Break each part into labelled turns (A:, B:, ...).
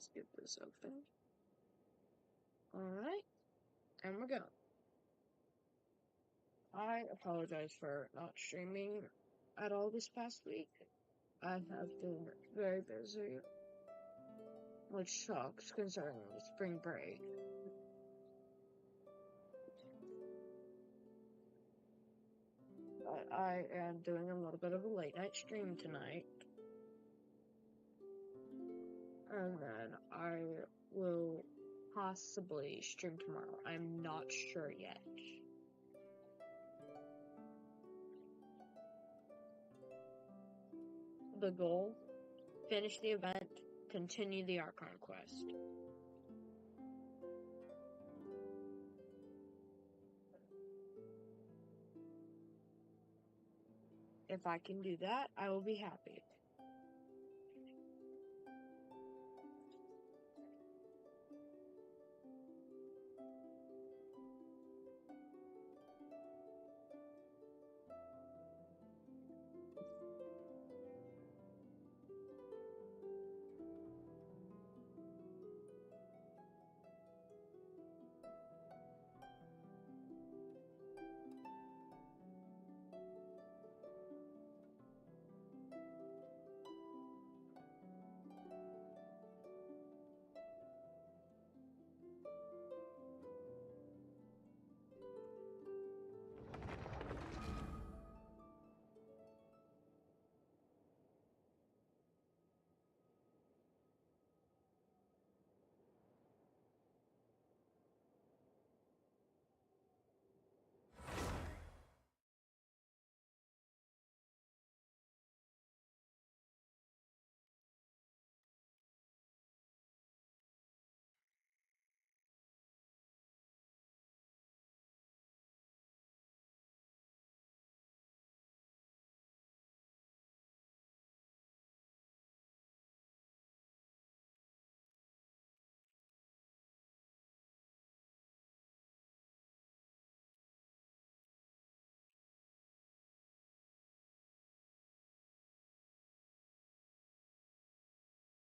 A: Let's get this open. Alright, and we're going. I apologize for not streaming at all this past week. I have been very busy, which sucks concerning the spring break. But I am doing a little bit of a late night stream tonight. And then I will possibly stream tomorrow. I'm not sure yet. The goal, finish the event, continue the Archon quest. If I can do that, I will be happy.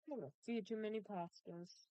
A: I have a few too many pastas.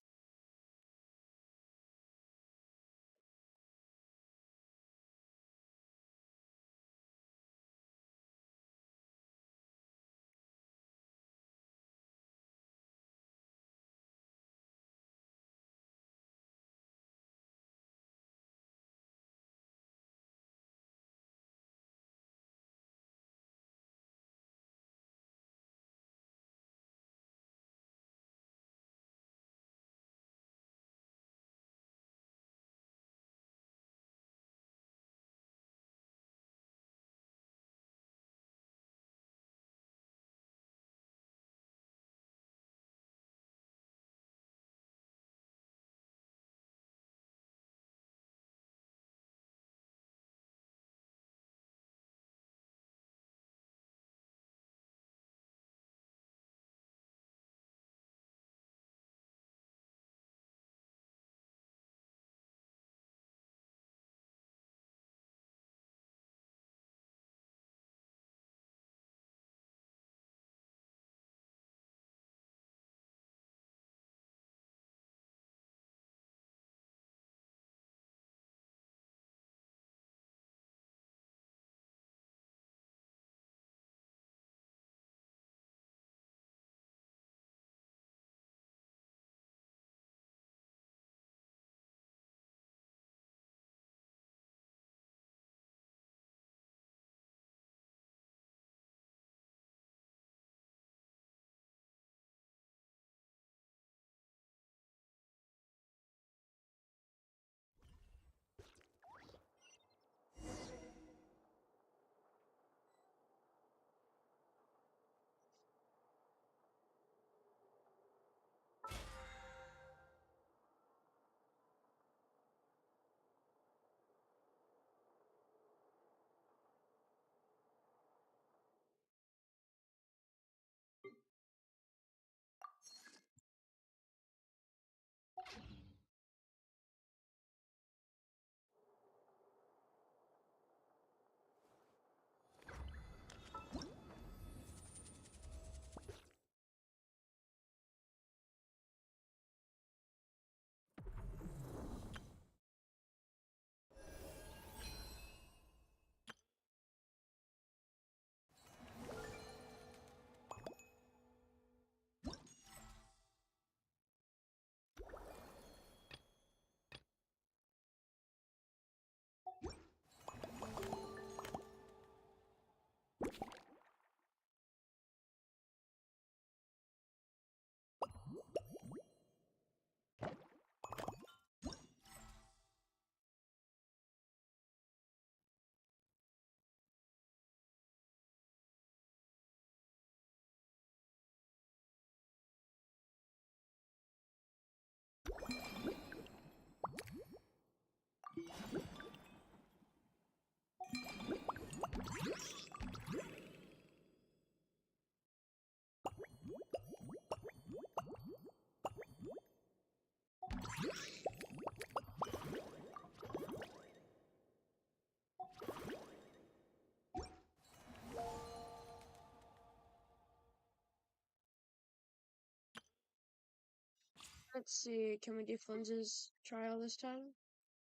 A: Let's see, can we do Flinz's trial this time?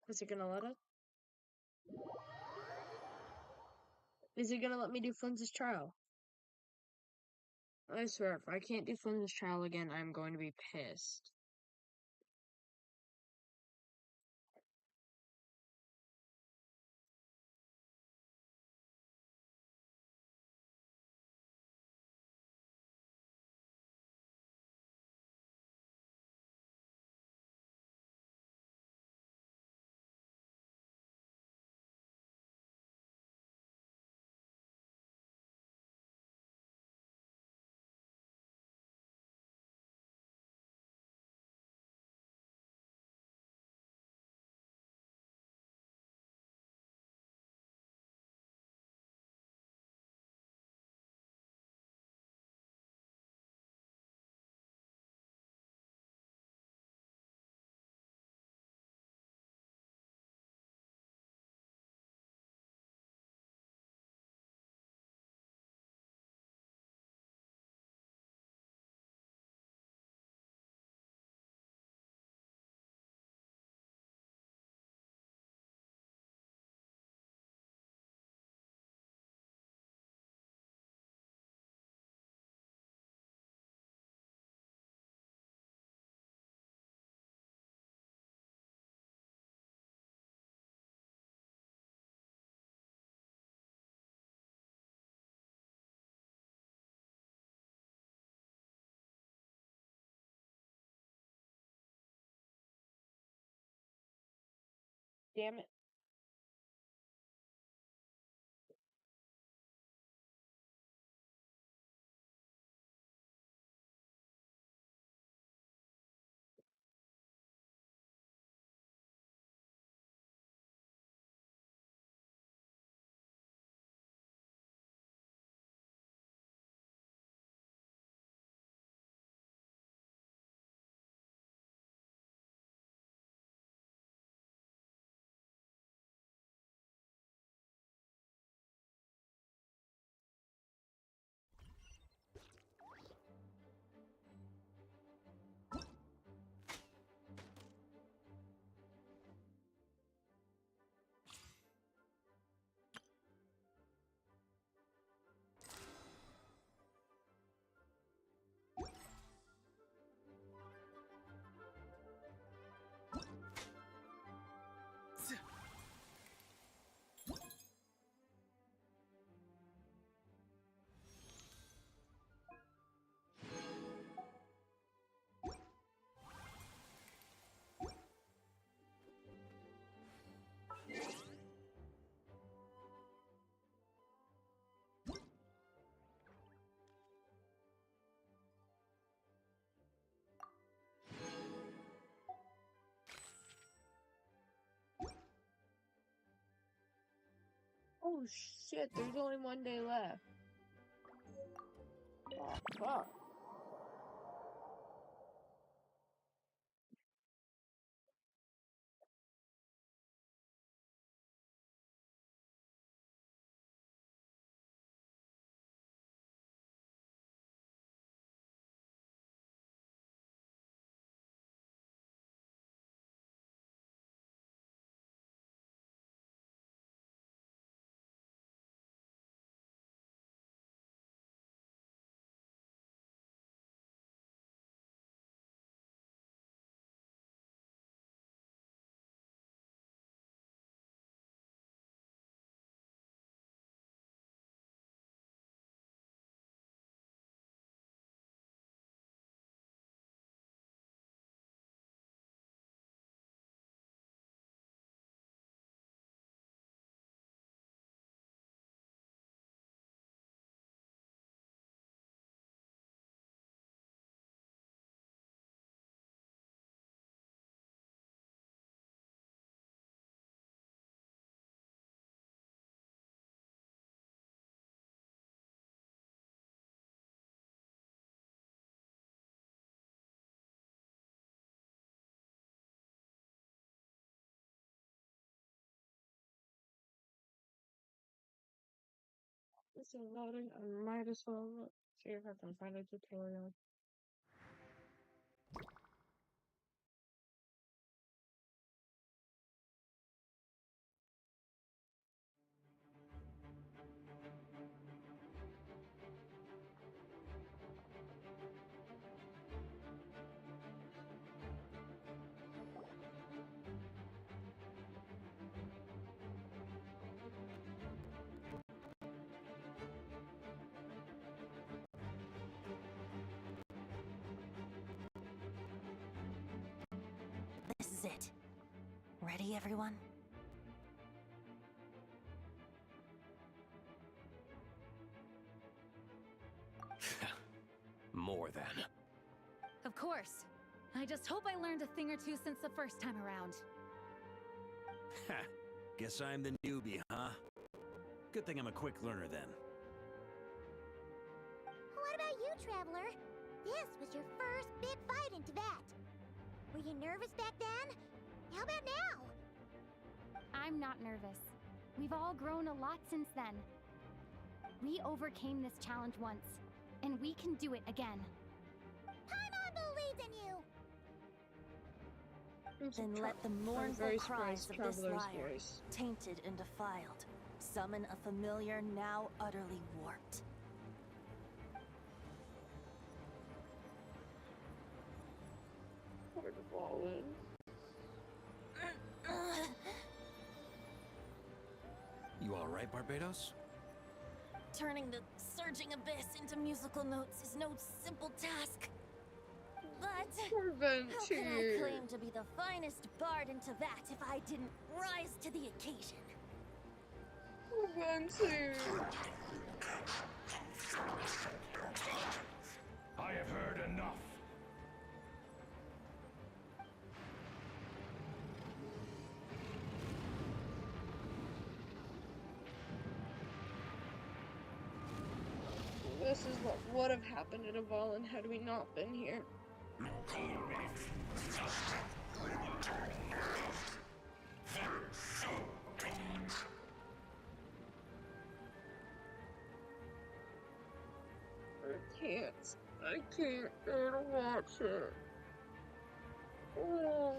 A: Is it gonna let us? Is it gonna let me do Flinz's trial? I swear, if I can't do Flinz's trial again, I'm going to be pissed. Damn it. Oh shit, there's only 1 day left. Oh, fuck. This is loading. I might as well see if I can find a tutorial.
B: ready, everyone?
C: More than.
B: Of course. I just hope I learned a thing or two since the first time around.
D: Ha! Guess I'm the newbie, huh? Good thing I'm a quick learner then.
E: What about you, Traveler? This was your first big fight in Tibet. Were you nervous back then? How about now?
F: I'm not nervous. We've all grown a lot since then. We overcame this challenge once, and we can do it again.
E: Paimon believes in you!
B: Then let the mournful
A: very
B: cries
A: surprised
B: of this
A: Traveler's
B: lyre,
A: voice.
B: tainted and defiled, summon a familiar now utterly warped.
A: Poor Valen.
D: You alright, Barbados?
B: Turning the surging abyss into musical notes is no simple task. But
A: Poor
B: how could I
A: Venti.
B: claim to be the finest bard in Tibet if I didn't rise to the occasion?
A: Poor Venti.
C: I have heard enough.
A: This is what would have happened to Valen had we not been here. I can't bear to watch it. Oh,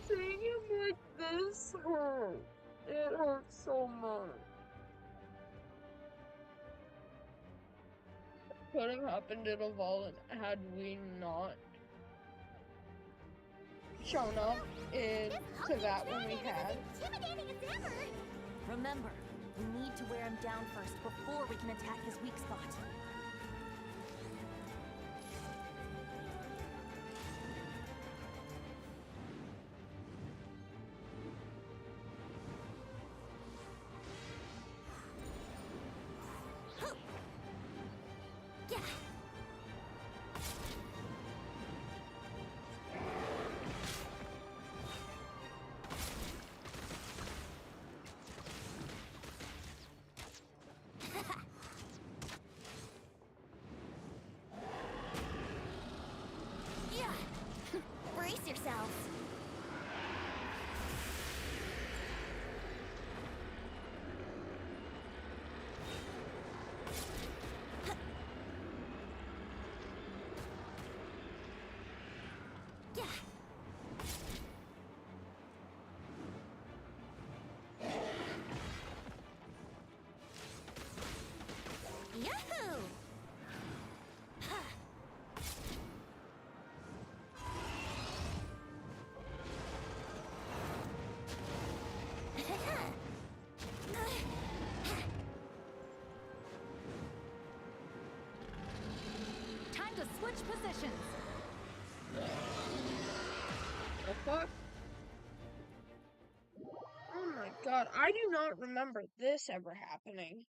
A: seeing him like this hurt. It hurts so much. Could have happened to Valen had we not shown up to that when we had.
E: Intimidating as ever!
B: Remember, we need to wear him down first before we can attack his weak spot. Brace yourselves. Yahoo!
F: Time to switch positions.
A: The fuck? Oh my god, I do not remember this ever happening.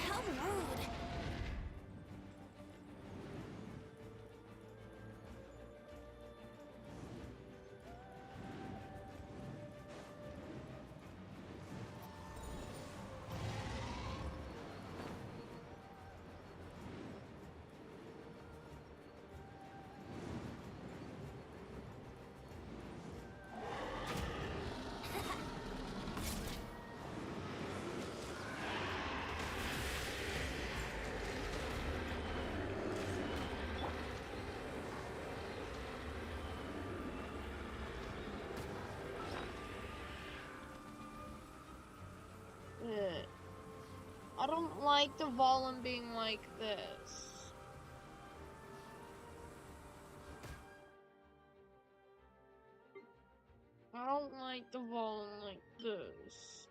B: How rude!
A: Ugh. I don't like the Valen being like this. I don't like the volume like this.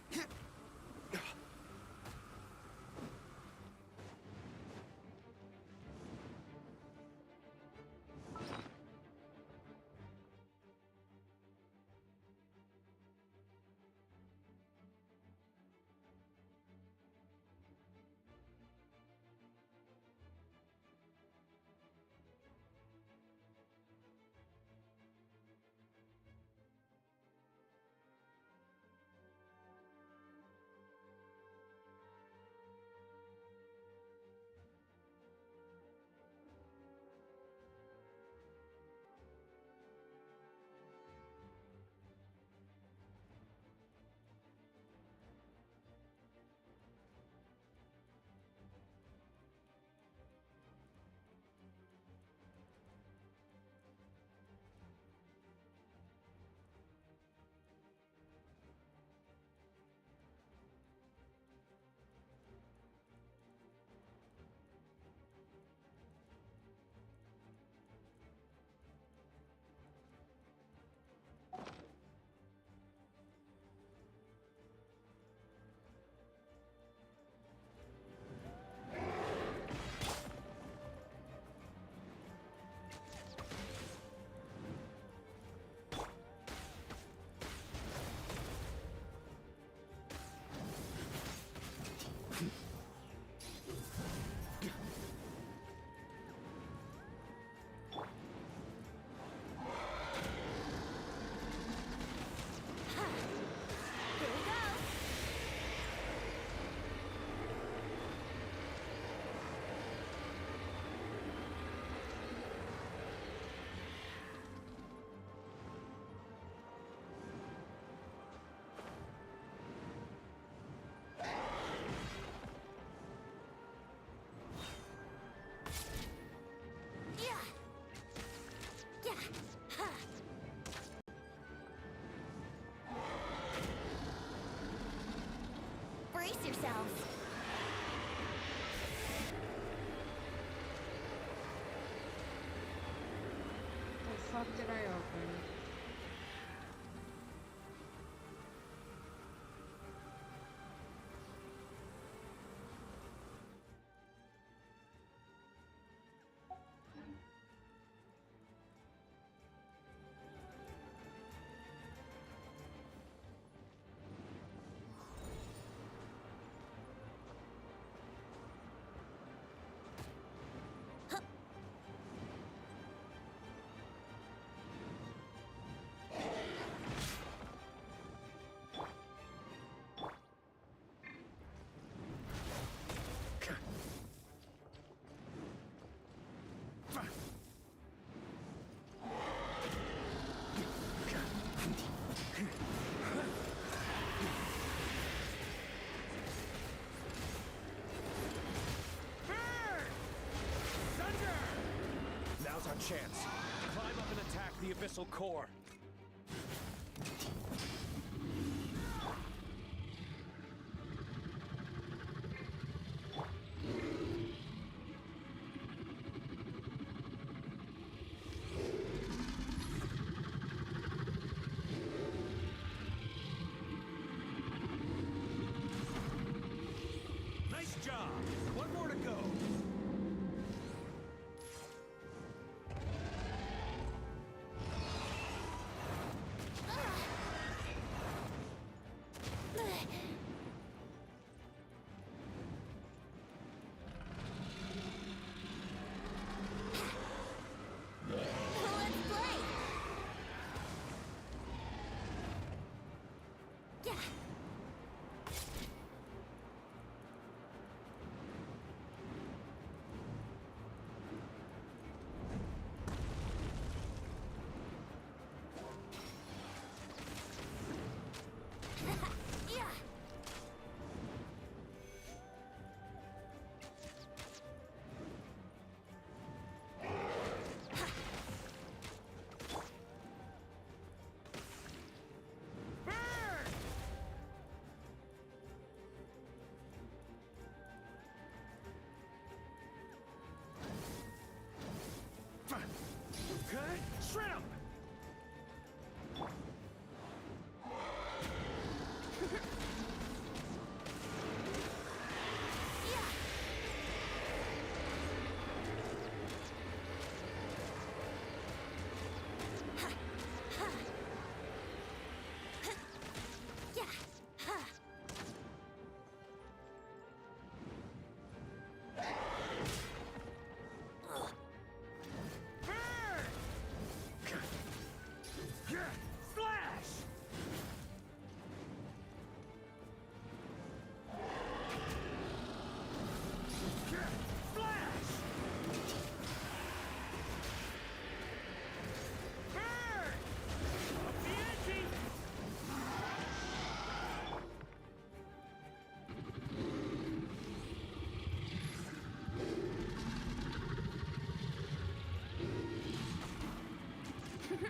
B: Here we go. Yeah. Yeah. Ha. Brace yourselves.
A: What the fuck did I open?
C: Now's our chance. Climb up and attack the Abyssal Core.
D: Nice job! One more to go.
B: Yeah.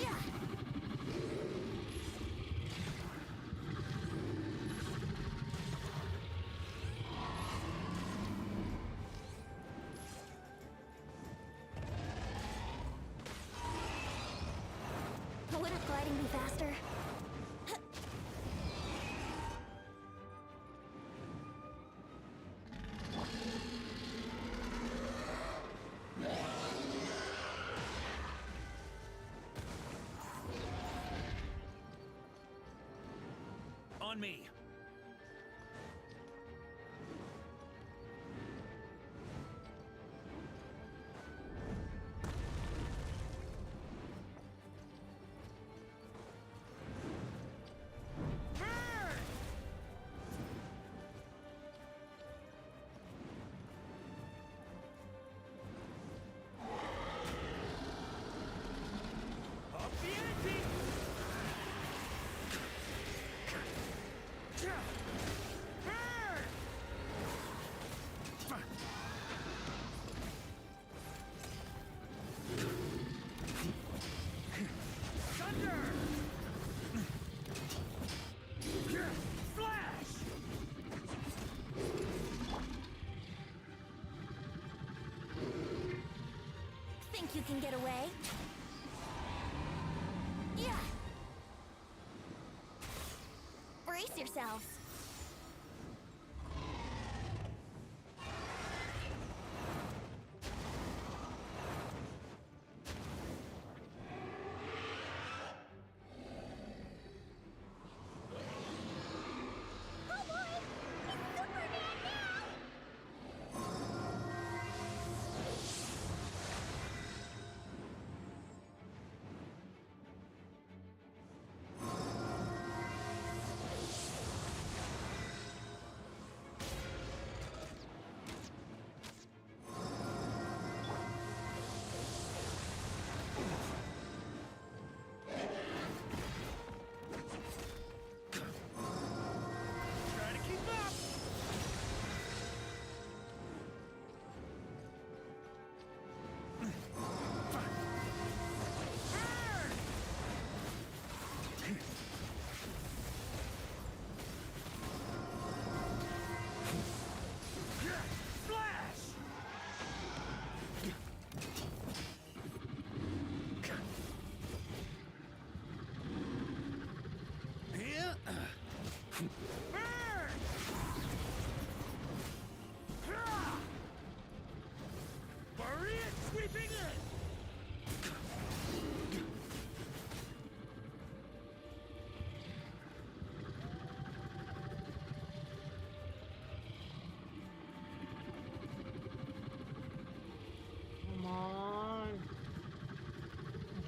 B: Yeah. Wouldn't gliding be faster?
D: On me. Up the ante! Thunder! Flash!
B: Think you can get away? Yeah. Brace yourselves.
E: Oh boy! It's Superman now!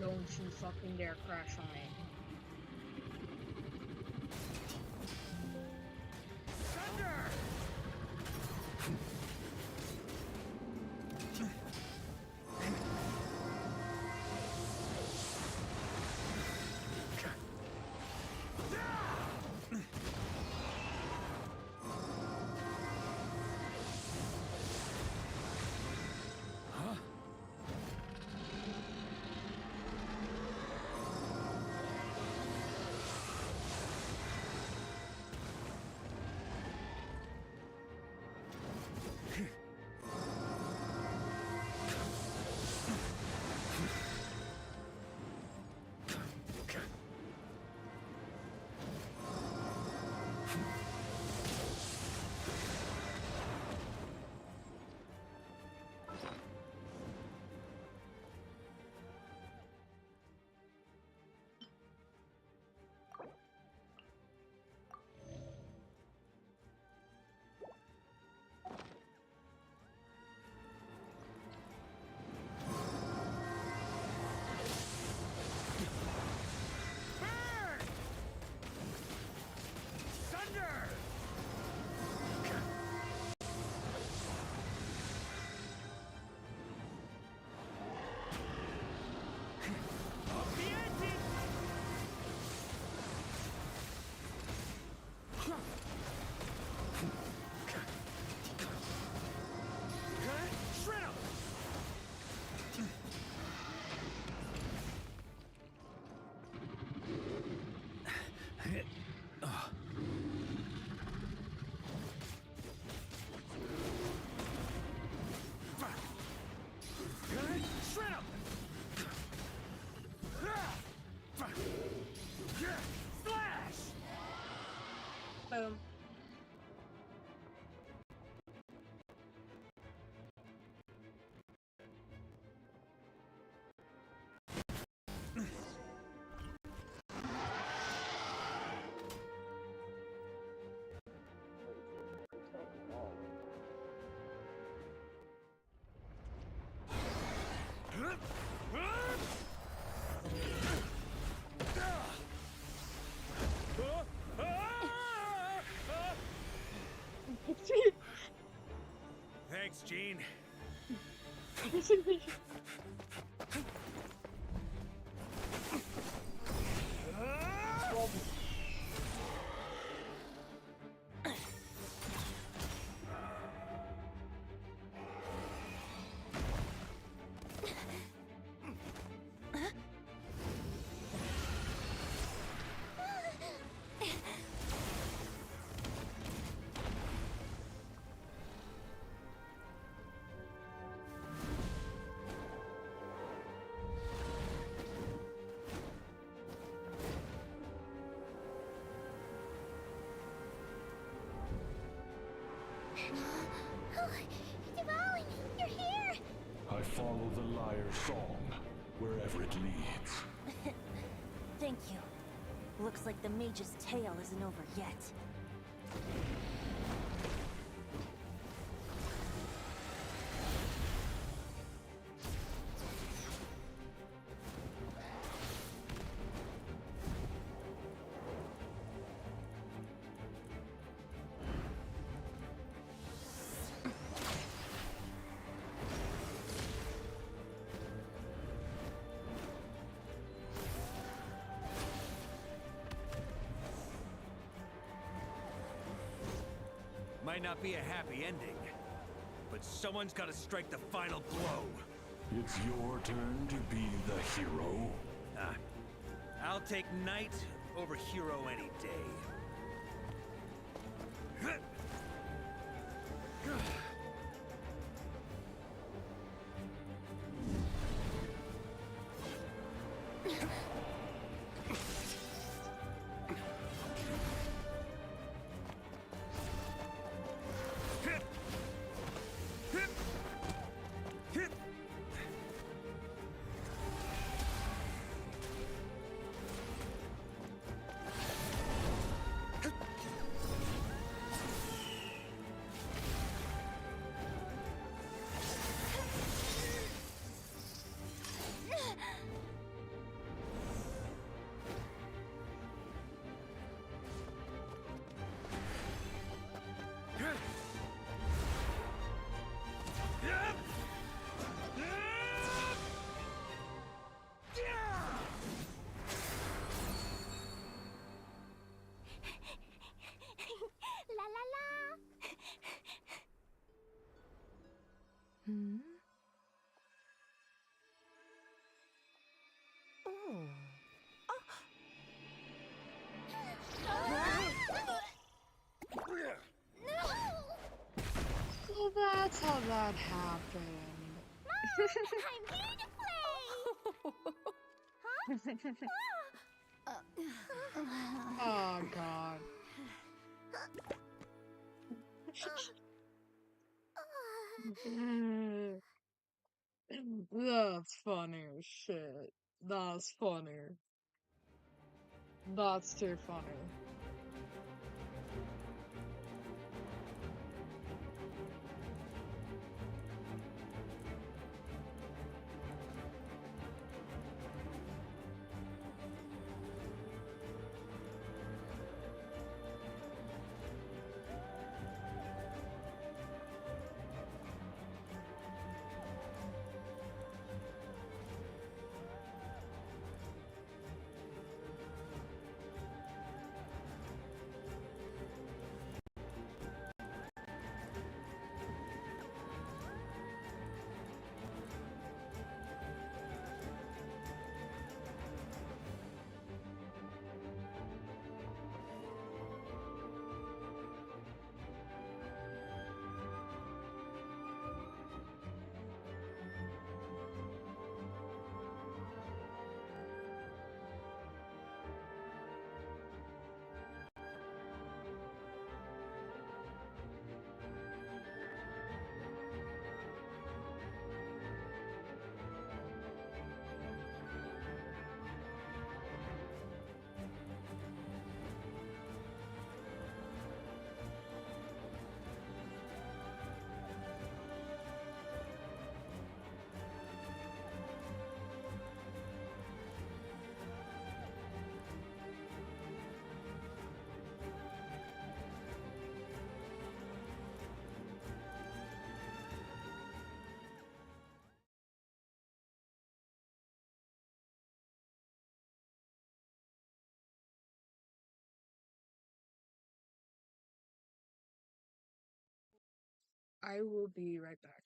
A: Don't you fucking dare crash on me.
C: Thunder!
A: Boom.
C: Thanks, Gene.
E: Diwali, you're here!
G: I follow the lyre's song, wherever it leads.
B: Thank you. Looks like the mage's tale isn't over yet.
D: Might not be a happy ending, but someone's got to strike the final blow.
G: It's your turn to be the hero.
D: Ah, I'll take knight over hero any day.
A: how that happened.
E: I'm here to play!
A: Oh god. That's funny as shit. That's funny. That's too funny. I will be right back.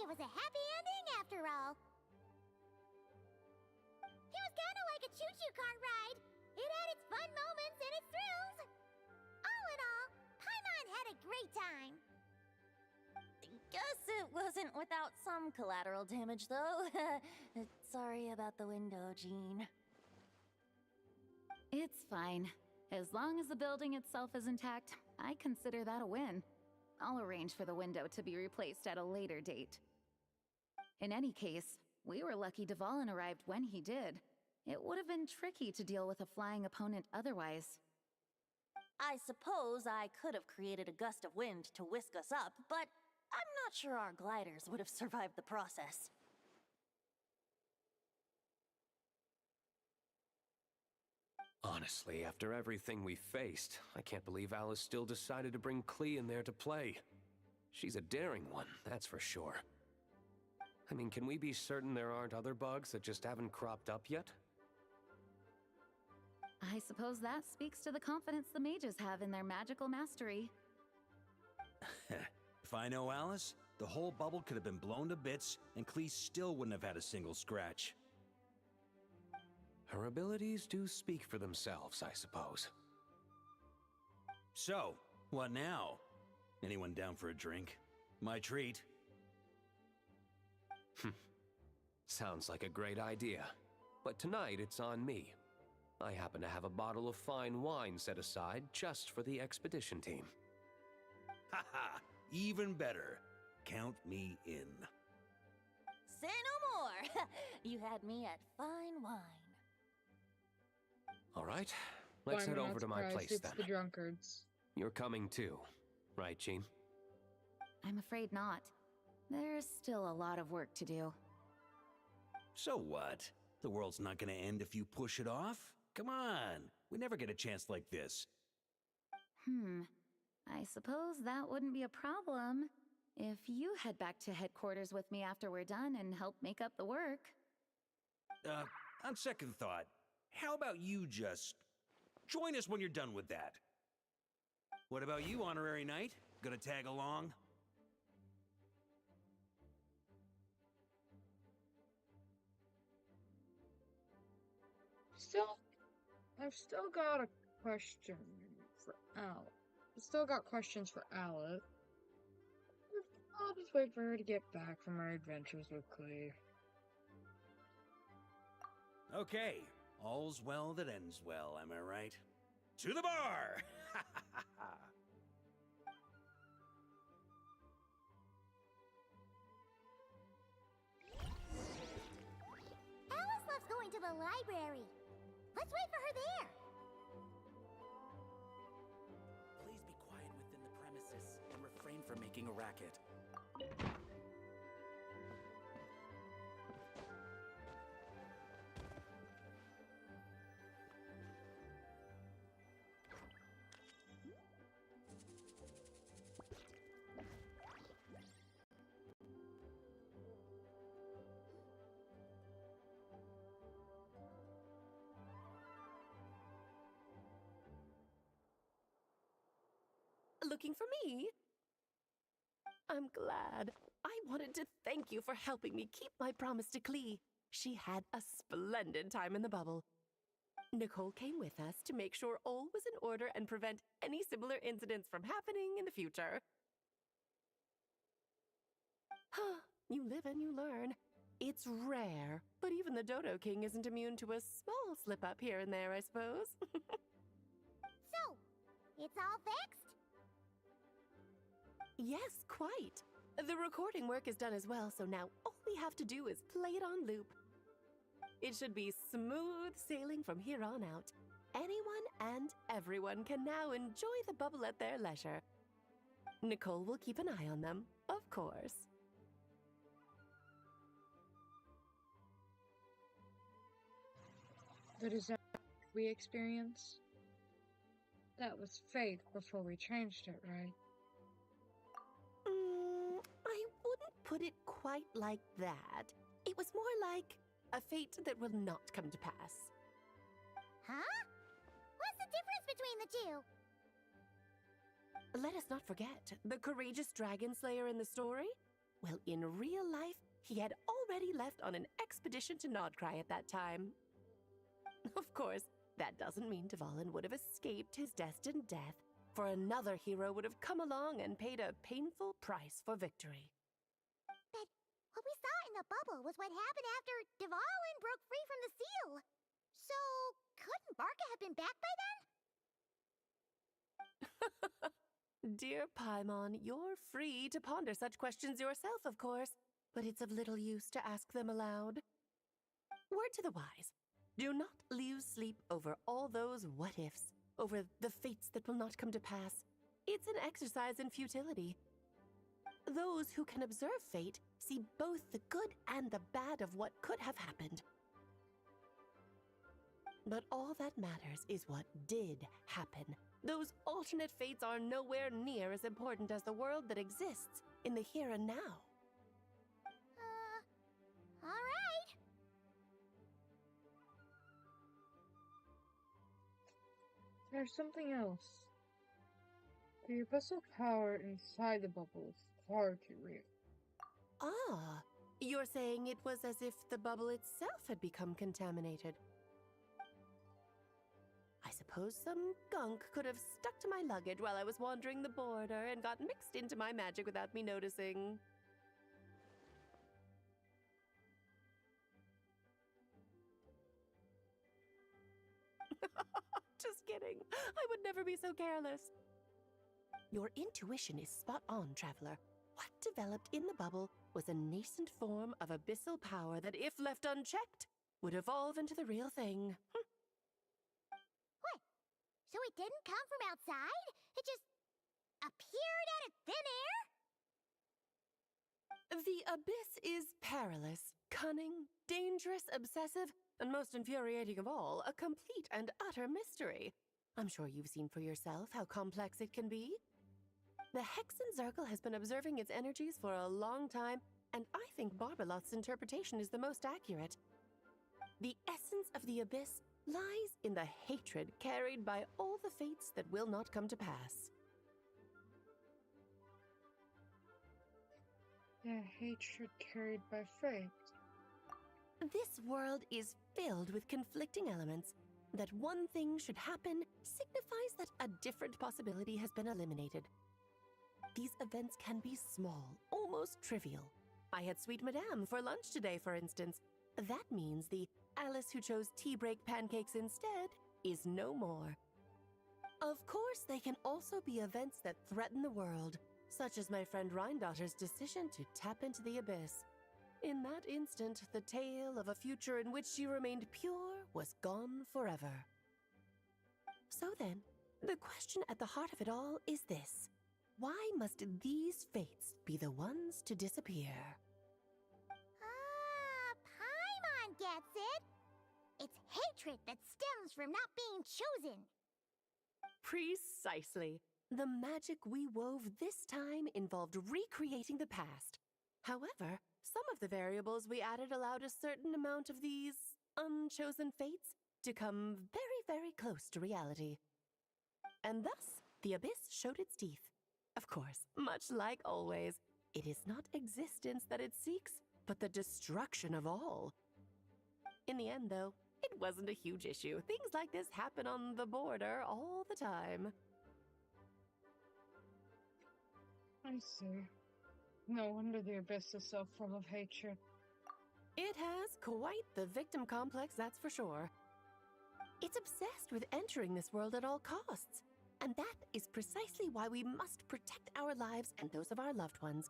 E: it was a happy ending after all. It was kind of like a choo-choo cart ride. It had its fun moments and its thrills. All in all, Paimon had a great time.
B: Guess it wasn't without some collateral damage, though. Sorry about the window, Jean.
F: It's fine. As long as the building itself is intact, I consider that a win. I'll arrange for the window to be replaced at a later date. In any case, we were lucky Dvalin arrived when he did. It would have been tricky to deal with a flying opponent otherwise.
B: I suppose I could have created a gust of wind to whisk us up, but I'm not sure our gliders would have survived the process.
C: Honestly, after everything we faced, I can't believe Alice still decided to bring Klee in there to play. She's a daring one, that's for sure. I mean, can we be certain there aren't other bugs that just haven't cropped up yet?
F: I suppose that speaks to the confidence the mages have in their magical mastery.
D: If I know Alice, the whole bubble could have been blown to bits, and Klee still wouldn't have had a single scratch.
C: Her abilities do speak for themselves, I suppose.
D: So, what now? Anyone down for a drink? My treat.
C: Sounds like a great idea. But tonight it's on me. I happen to have a bottle of fine wine set aside just for the expedition team.
D: Haha, even better. Count me in.
B: Say no more! You had me at fine wine.
C: All right, let's head over to my place
A: it's
C: then.
A: the drunkards.
C: You're coming too, right, Jean?
F: I'm afraid not. There's still a lot of work to do.
D: So what? The world's not gonna end if you push it off? Come on, we never get a chance like this.
F: I suppose that wouldn't be a problem if you head back to headquarters with me after we're done and help make up the work.
D: On second thought, how about you just join us when you're done with that? What about you, Honorary Knight? Gonna tag along?
A: I've still got a question for Al. I've still got questions for Alice. I'll just wait for her to get back from her adventures with Klee.
D: Okay, all's well that ends well, am I right? To the bar!
E: Alice loves going to the library. Let's wait for her there.
H: Please be quiet within the premises and refrain from making a racket.
I: Looking for me? I'm glad. I wanted to thank you for helping me keep my promise to Klee. She had a splendid time in the bubble. Nicole came with us to make sure all was in order and prevent any similar incidents from happening in the future. You live and you learn. It's rare, but even the Dodo King isn't immune to a small slip-up here and there, I suppose.
E: So, it's all fixed?
I: Yes, quite. The recording work is done as well, so now all we have to do is play it on loop. It should be smooth sailing from here on out. Anyone and everyone can now enjoy the bubble at their leisure. Nicole will keep an eye on them, of course.
A: But is that what we experience? That was fate before we changed it, right?
I: I wouldn't put it quite like that. It was more like a fate that will not come to pass.
E: Huh? What's the difference between the two?
I: Let us not forget, the courageous dragon slayer in the story? Well, in real life, he had already left on an expedition to Nodcry at that time. Of course, that doesn't mean Dvalin would have escaped his destined death, for another hero would have come along and paid a painful price for victory.
E: But what we saw in the bubble was what happened after Dvalin broke free from the seal. So, couldn't Barca have been back by then?
I: Dear Paimon, you're free to ponder such questions yourself, of course, but it's of little use to ask them aloud. Word to the wise, do not lose sleep over all those what-ifs, over the fates that will not come to pass. It's an exercise in futility. Those who can observe fate see both the good and the bad of what could have happened. But all that matters is what did happen. Those alternate fates are nowhere near as important as the world that exists in the here and now.
E: All right.
A: There's something else. The abyssal power inside the bubble is far too real.
I: Ah, you're saying it was as if the bubble itself had become contaminated. I suppose some gunk could have stuck to my luggage while I was wandering the border and got mixed into my magic without me noticing. Just kidding. I would never be so careless. Your intuition is spot on, Traveler. What developed in the bubble was a nascent form of abyssal power that, if left unchecked, would evolve into the real thing.
E: What? So it didn't come from outside? It just appeared out of thin air?
I: The abyss is perilous, cunning, dangerous, obsessive, and most infuriating of all, a complete and utter mystery. I'm sure you've seen for yourself how complex it can be. The Hexen Circle has been observing its energies for a long time, and I think Barbalot's interpretation is the most accurate. The essence of the abyss lies in the hatred carried by all the fates that will not come to pass.
A: The hatred carried by fate.
I: This world is filled with conflicting elements. That one thing should happen signifies that a different possibility has been eliminated. These events can be small, almost trivial. I had Sweet Madame for lunch today, for instance. That means the Alice who chose tea break pancakes instead is no more. Of course, they can also be events that threaten the world, such as my friend Rhindotter's decision to tap into the abyss. In that instant, the tale of a future in which she remained pure was gone forever. So then, the question at the heart of it all is this. Why must these fates be the ones to disappear?
E: Paimon gets it. It's hatred that stems from not being chosen.
I: Precisely. The magic we wove this time involved recreating the past. However, some of the variables we added allowed a certain amount of these unchosen fates to come very, very close to reality. And thus, the abyss showed its teeth. Of course, much like always, it is not existence that it seeks, but the destruction of all. In the end, though, it wasn't a huge issue. Things like this happen on the border all the time.
A: I see. No wonder the abyss is so full of hatred.
I: It has quite the victim complex, that's for sure. It's obsessed with entering this world at all costs. And that is precisely why we must protect our lives and those of our loved ones.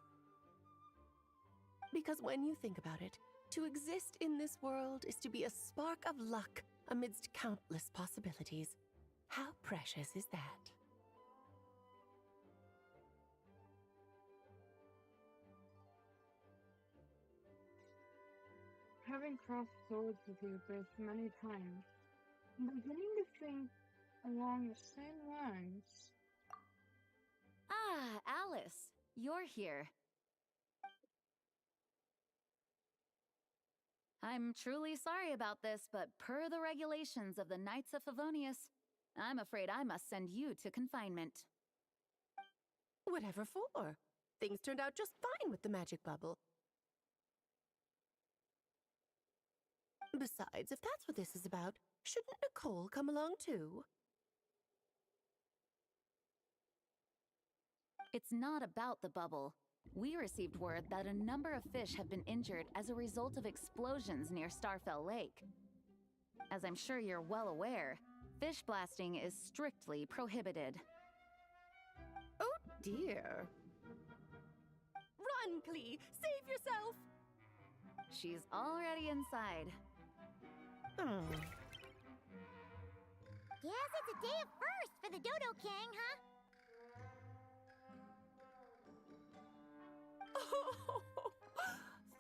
I: Because when you think about it, to exist in this world is to be a spark of luck amidst countless possibilities. How precious is that?
A: Having crossed swords with the abyss many times, I'm beginning to think along the same lines.
F: Ah, Alice, you're here. I'm truly sorry about this, but per the regulations of the Knights of Favonius, I'm afraid I must send you to confinement.
I: Whatever for? things turned out just fine with the magic bubble. Besides, if that's what this is about, shouldn't Nicole come along too?
F: It's not about the bubble. We received word that a number of fish have been injured as a result of explosions near Starfell Lake. As I'm sure you're well aware, fish blasting is strictly prohibited.
I: Oh dear. Run, Klee! Save yourself!
F: She's already inside.
I: Oh.
E: Guess it's a day of first for the Dodo King, huh?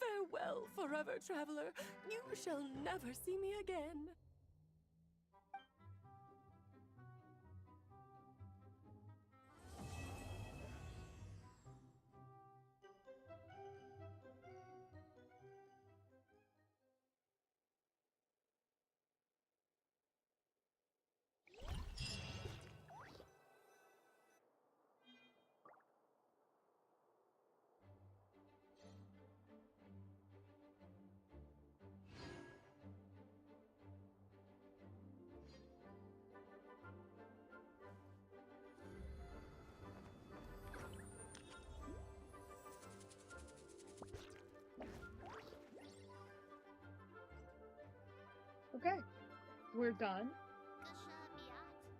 I: Farewell, forever traveler. You shall never see me again.
A: Okay, we're done.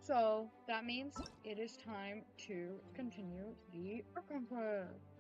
A: So that means it is time to continue the Archon quest.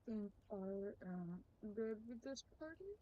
A: think I am good with this party.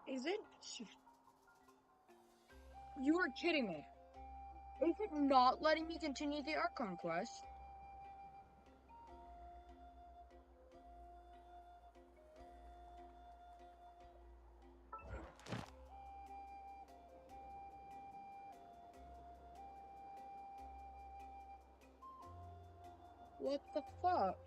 A: Is it? You are kidding me. Is it not letting me continue the Archon quest? What the fuck?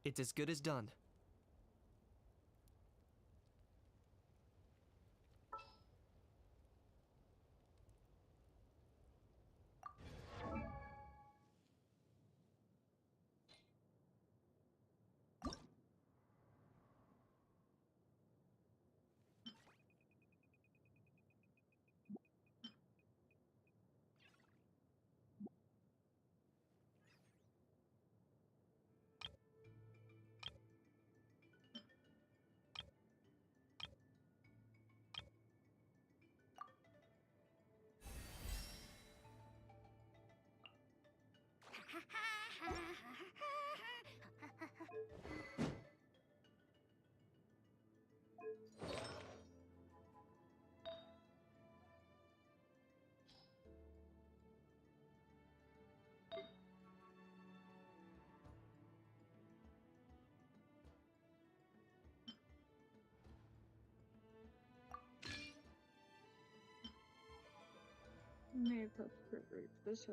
J: It's as good as done.
A: May appropriate this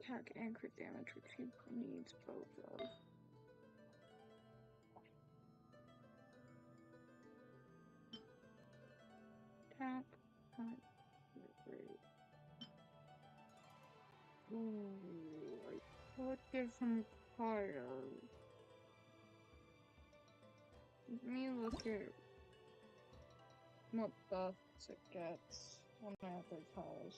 A: attack and crit damage, which he needs both of. Attack, ooh, I could give him fire. Let me look at what buffs it gets on my other tiles.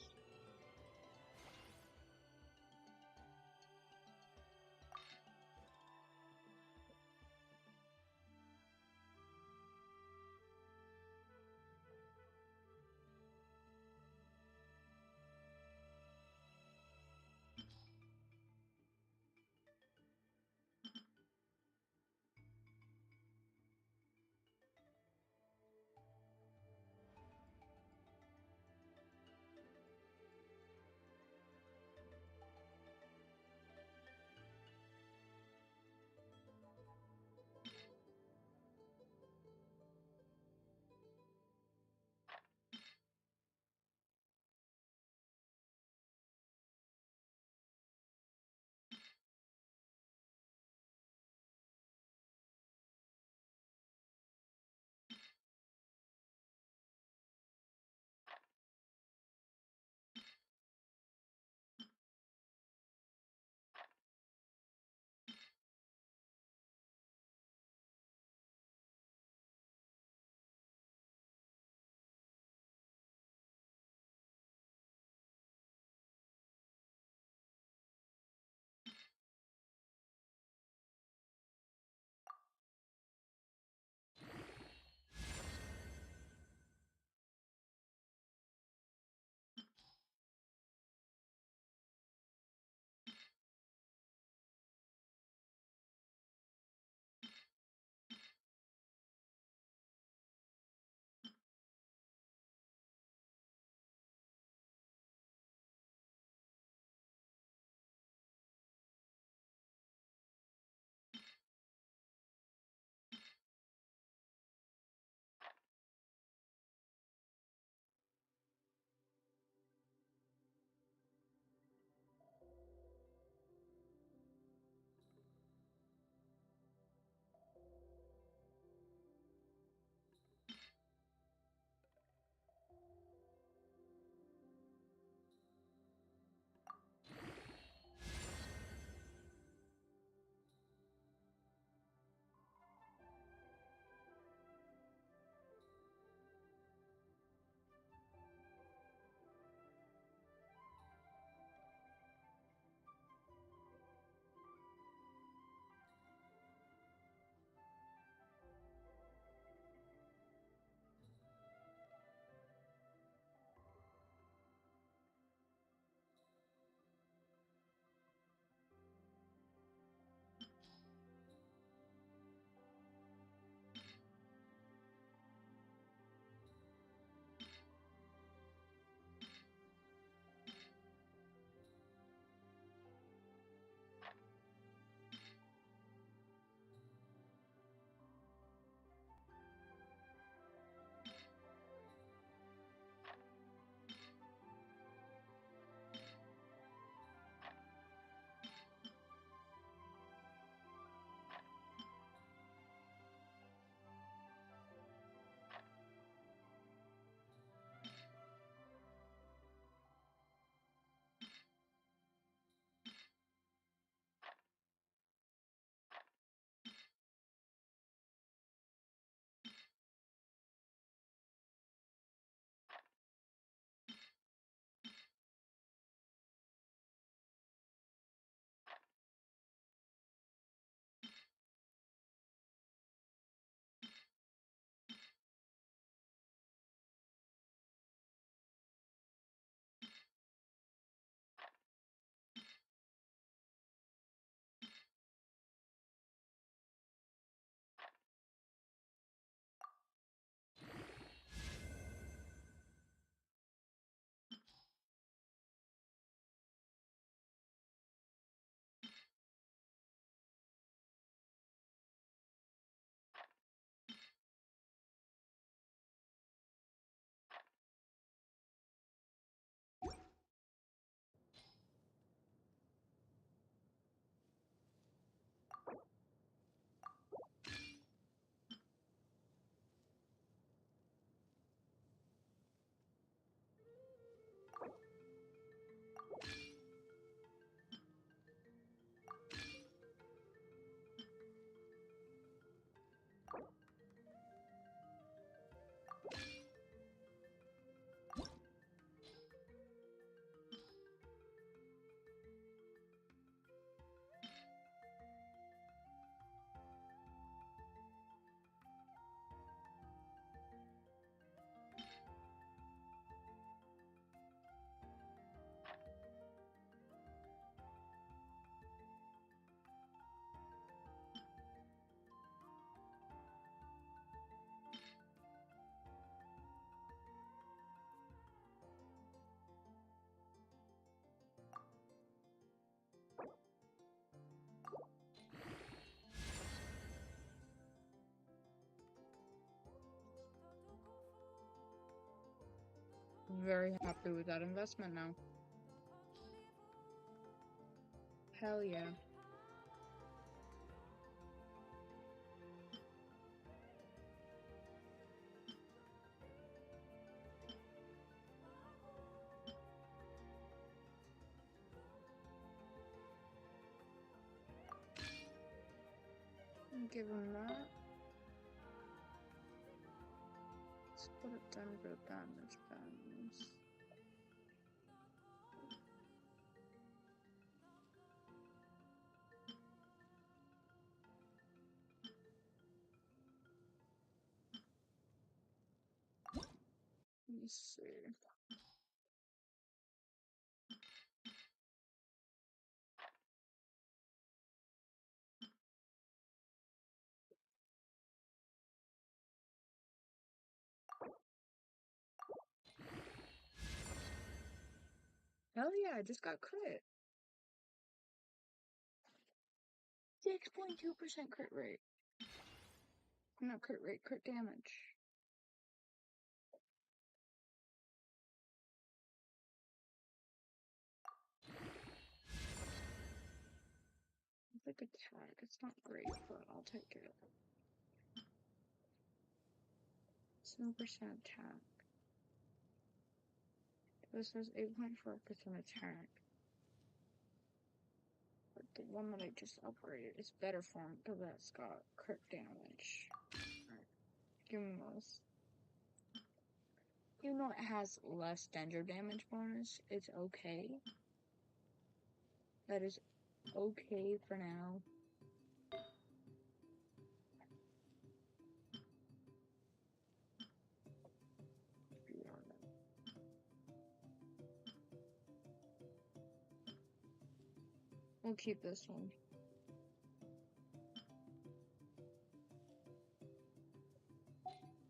A: very happy with that investment now. Hell yeah. Give him that. Let's put it down to damage bands. Let me see. Hell yeah, I just got crit. 6.2% crit rate. Not crit rate, crit damage. It's like attack. It's not great, but I'll take it. 7% attack. This has 8.4% attack. But the one that I just upgraded is better for him because that's got crit damage. Alright, give me those. Even though it has less danger damage bonus, it's okay. That is okay for now. We'll keep this one.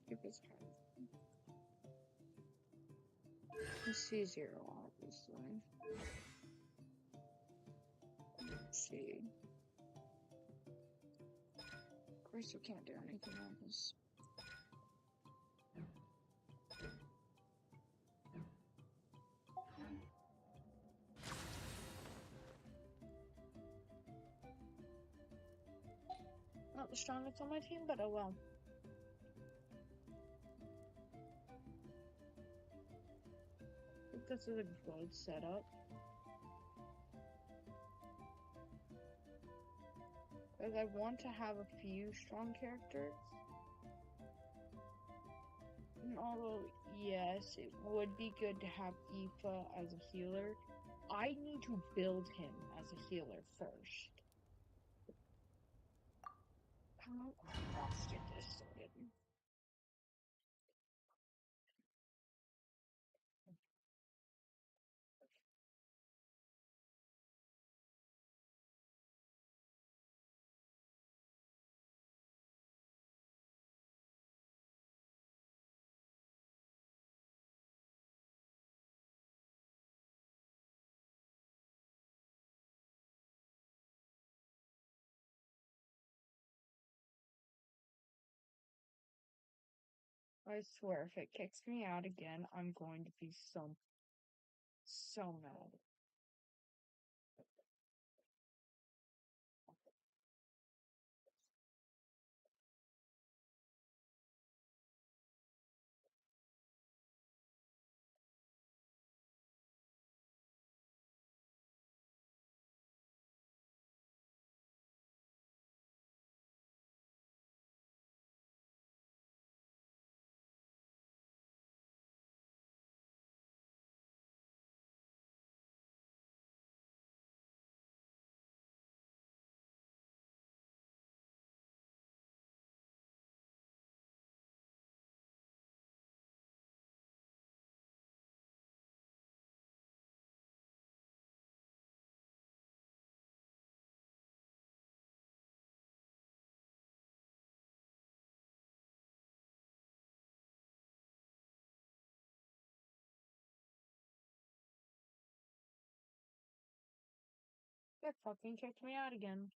A: Keep this high. Let's see 0, obviously. Let's see. Of course, we can't do anything on this. Not the strongest on my team, but oh well. I think this is a good setup. Because I want to have a few strong characters. And although, yes, it would be good to have Aoife as a healer, I need to build him as a healer first. Let's get this started. I swear, if it kicks me out again, I'm going to be so mad. It fucking kicked me out again.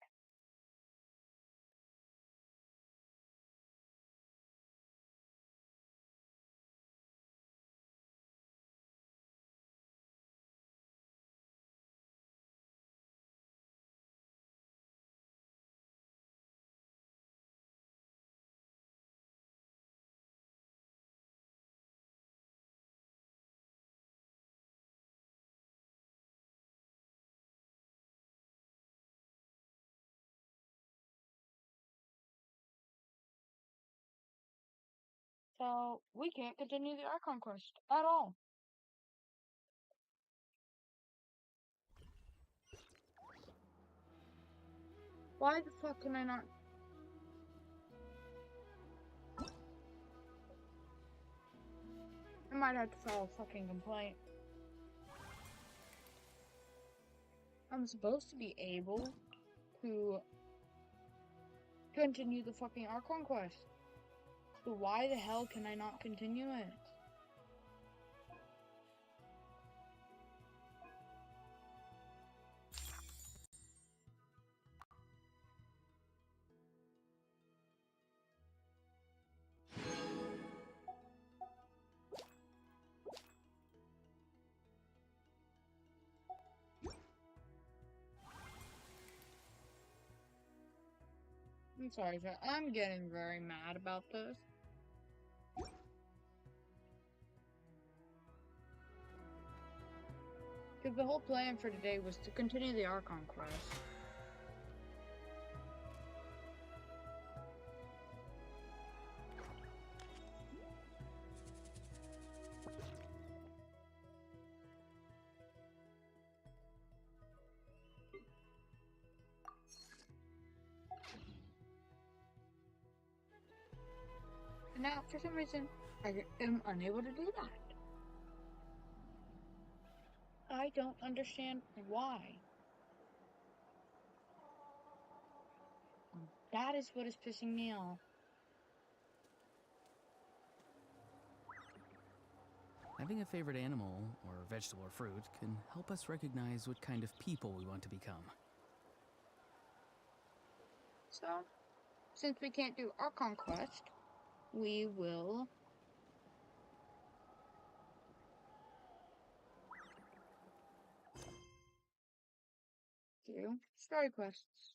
A: So we can't continue the Archon quest at all. Why the fuck can I not? I might have to file a fucking complaint. I'm supposed to be able to continue the fucking Archon quest. So why the hell can I not continue it? I'm sorry, sir. I'm getting very mad about this. Because the whole plan for today was to continue the Archon quest. And now, for some reason, I am unable to do that. I don't understand why. That is what is pissing me off.
H: Having a favorite animal, or vegetable or fruit, can help us recognize what kind of people we want to become.
A: So, since we can't do Archon quest, we will do story quests.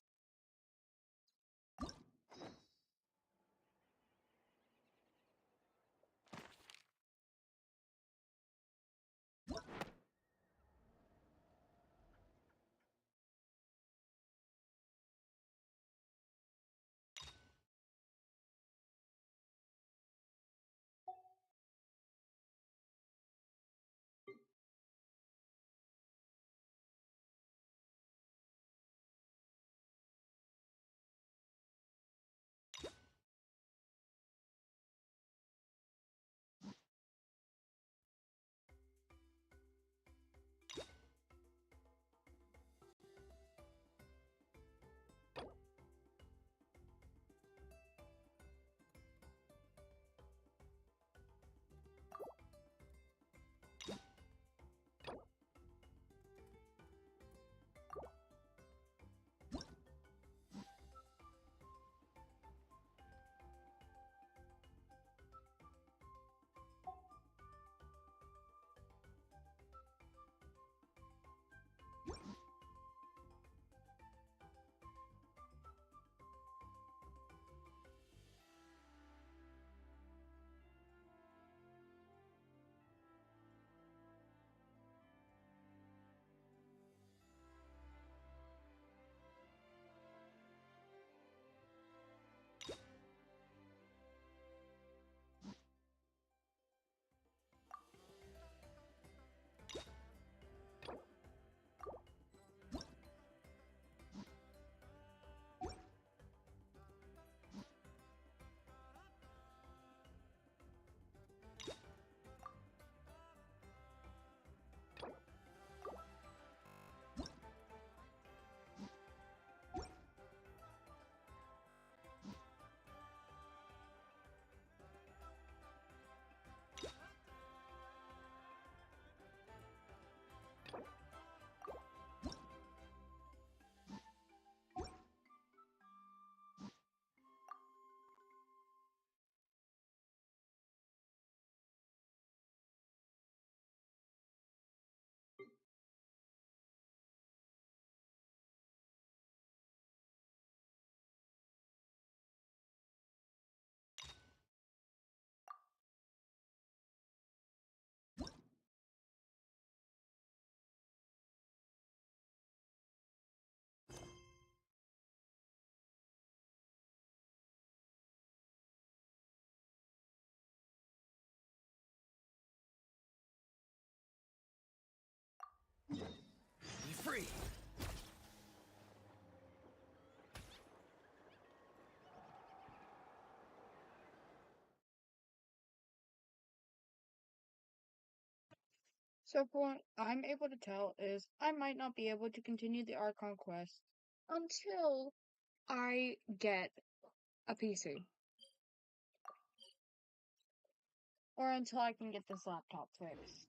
A: So for what I'm able to tell is I might not be able to continue the Archon quest until I get a PC. Or until I can get this laptop fixed.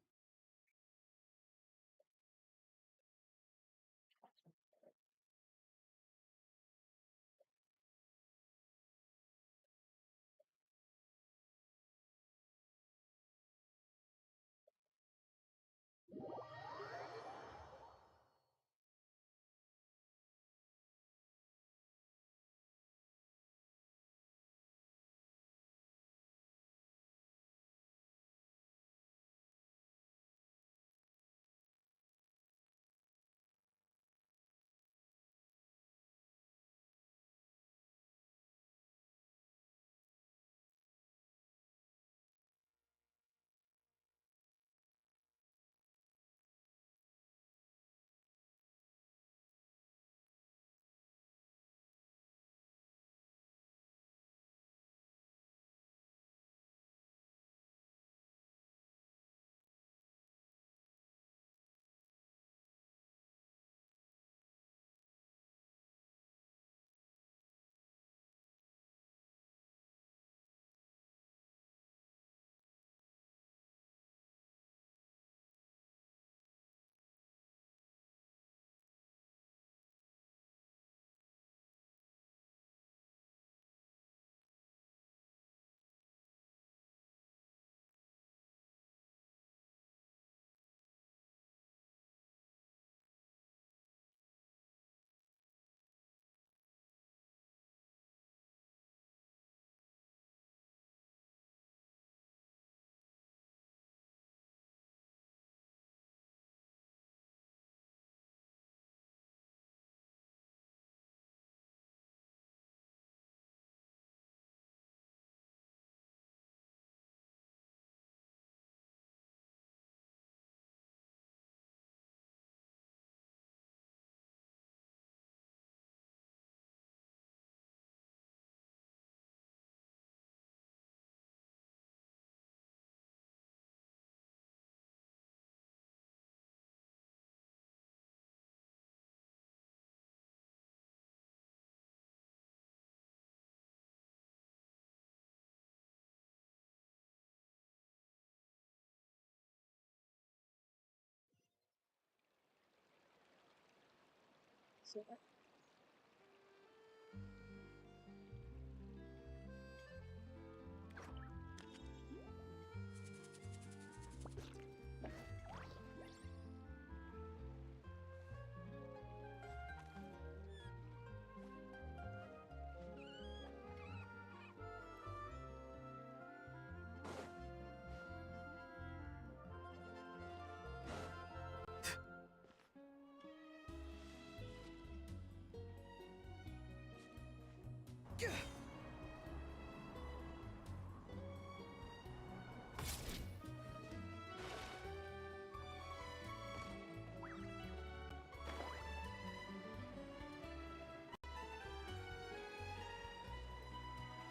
A: So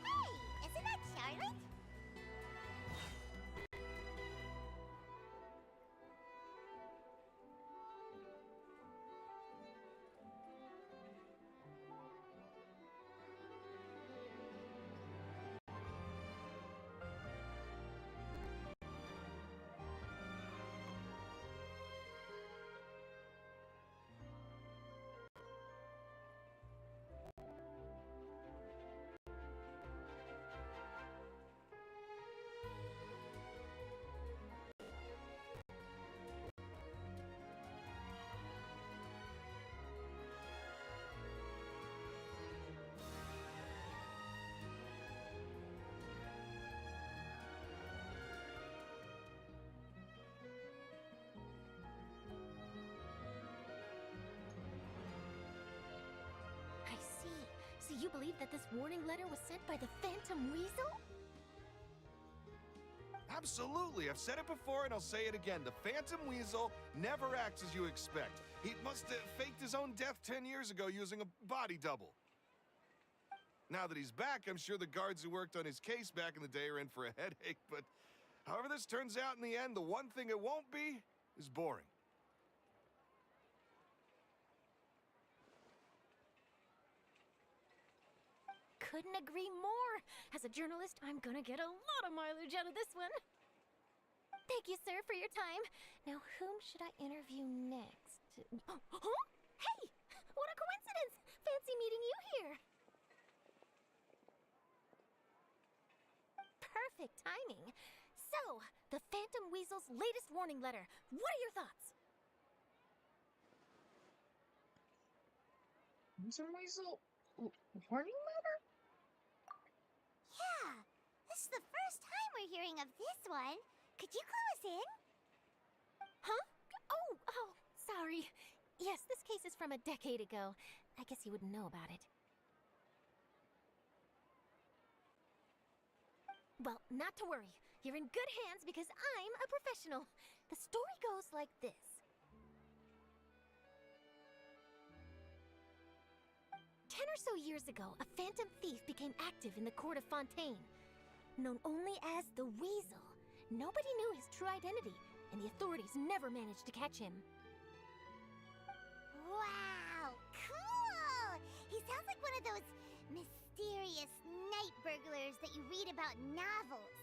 E: Hey, isn't that Charlotte? I see. So you believe that this warning letter was sent by the Phantom Weasel?
J: Absolutely. I've said it before and I'll say it again. The Phantom Weasel never acts as you expect. He must have faked his own death 10 years ago using a body double. Now that he's back, I'm sure the guards who worked on his case back in the day are in for a headache, but however this turns out in the end, the one thing it won't be is boring.
E: Couldn't agree more. As a journalist, I'm gonna get a lot of mileage out of this one. Thank you, sir, for your time. Now, whom should I interview next? Huh? Hey! What a coincidence! Fancy meeting you here. Perfect timing. So, the Phantom Weasel's latest warning letter. What are your thoughts?
A: Phantom Weasel? Warning letter?
E: Yeah, this is the first time we're hearing of this one. Could you clue us in? Huh? Oh, sorry. Yes, this case is from a decade ago. I guess you wouldn't know about it. Well, not to worry. You're in good hands because I'm a professional. The story goes like this. 10 or so years ago, a phantom thief became active in the court of Fontaine. Known only as the Weasel, nobody knew his true identity, and the authorities never managed to catch him.
K: Wow, cool! He sounds like one of those mysterious night burglars that you read about in novels.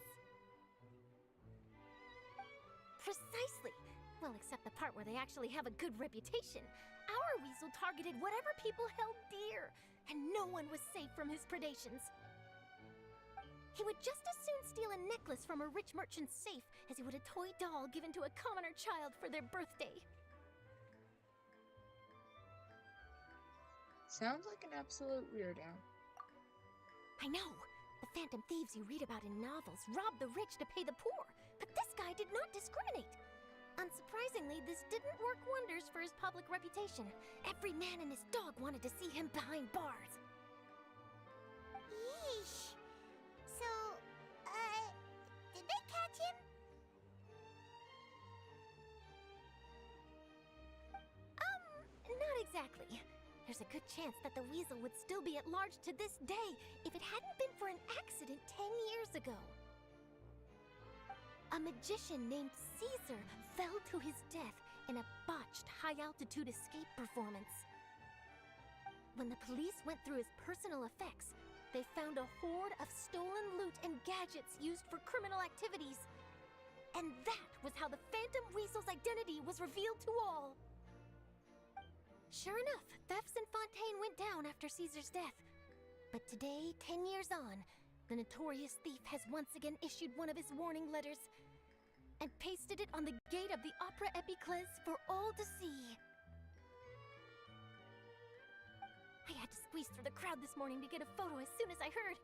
E: Precisely. Well, except the part where they actually have a good reputation. Our weasel targeted whatever people held dear, and no one was safe from his predations. He would just as soon steal a necklace from a rich merchant's safe as he would a toy doll given to a commoner child for their birthday.
A: Sounds like an absolute weirdo.
E: I know. The phantom thieves you read about in novels rob the rich to pay the poor, but this guy did not discriminate. Unsurprisingly, this didn't work wonders for his public reputation. Every man and his dog wanted to see him behind bars.
K: Yeesh. So, did they catch him?
E: Not exactly. There's a good chance that the weasel would still be at large to this day if it hadn't been for an accident 10 years ago. A magician named Caesar fell to his death in a botched high-altitude escape performance. When the police went through his personal effects, they found a hoard of stolen loot and gadgets used for criminal activities. And that was how the Phantom Weasel's identity was revealed to all. Sure enough, thefts in Fontaine went down after Caesar's death. But today, 10 years on, the notorious thief has once again issued one of his warning letters and pasted it on the gate of the Opera Epiclese for all to see. I had to squeeze through the crowd this morning to get a photo as soon as I heard.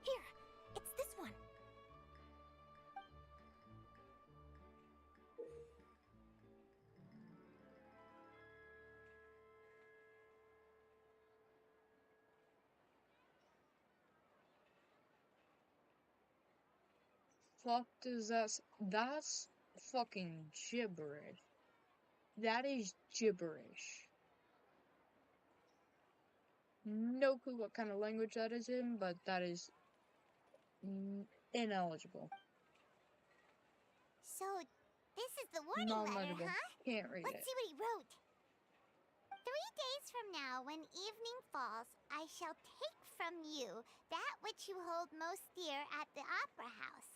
E: Here, it's this one.
A: Fuck does that's fucking gibberish. That is gibberish. No clue what kind of language that is in, but that is ineligible.
K: So, this is the warning letter,
A: Non-legible.
K: huh?
A: Can't read
K: Let's
A: it.
K: see what he wrote. 3 days from now, when evening falls, I shall take from you that which you hold most dear at the Opera House,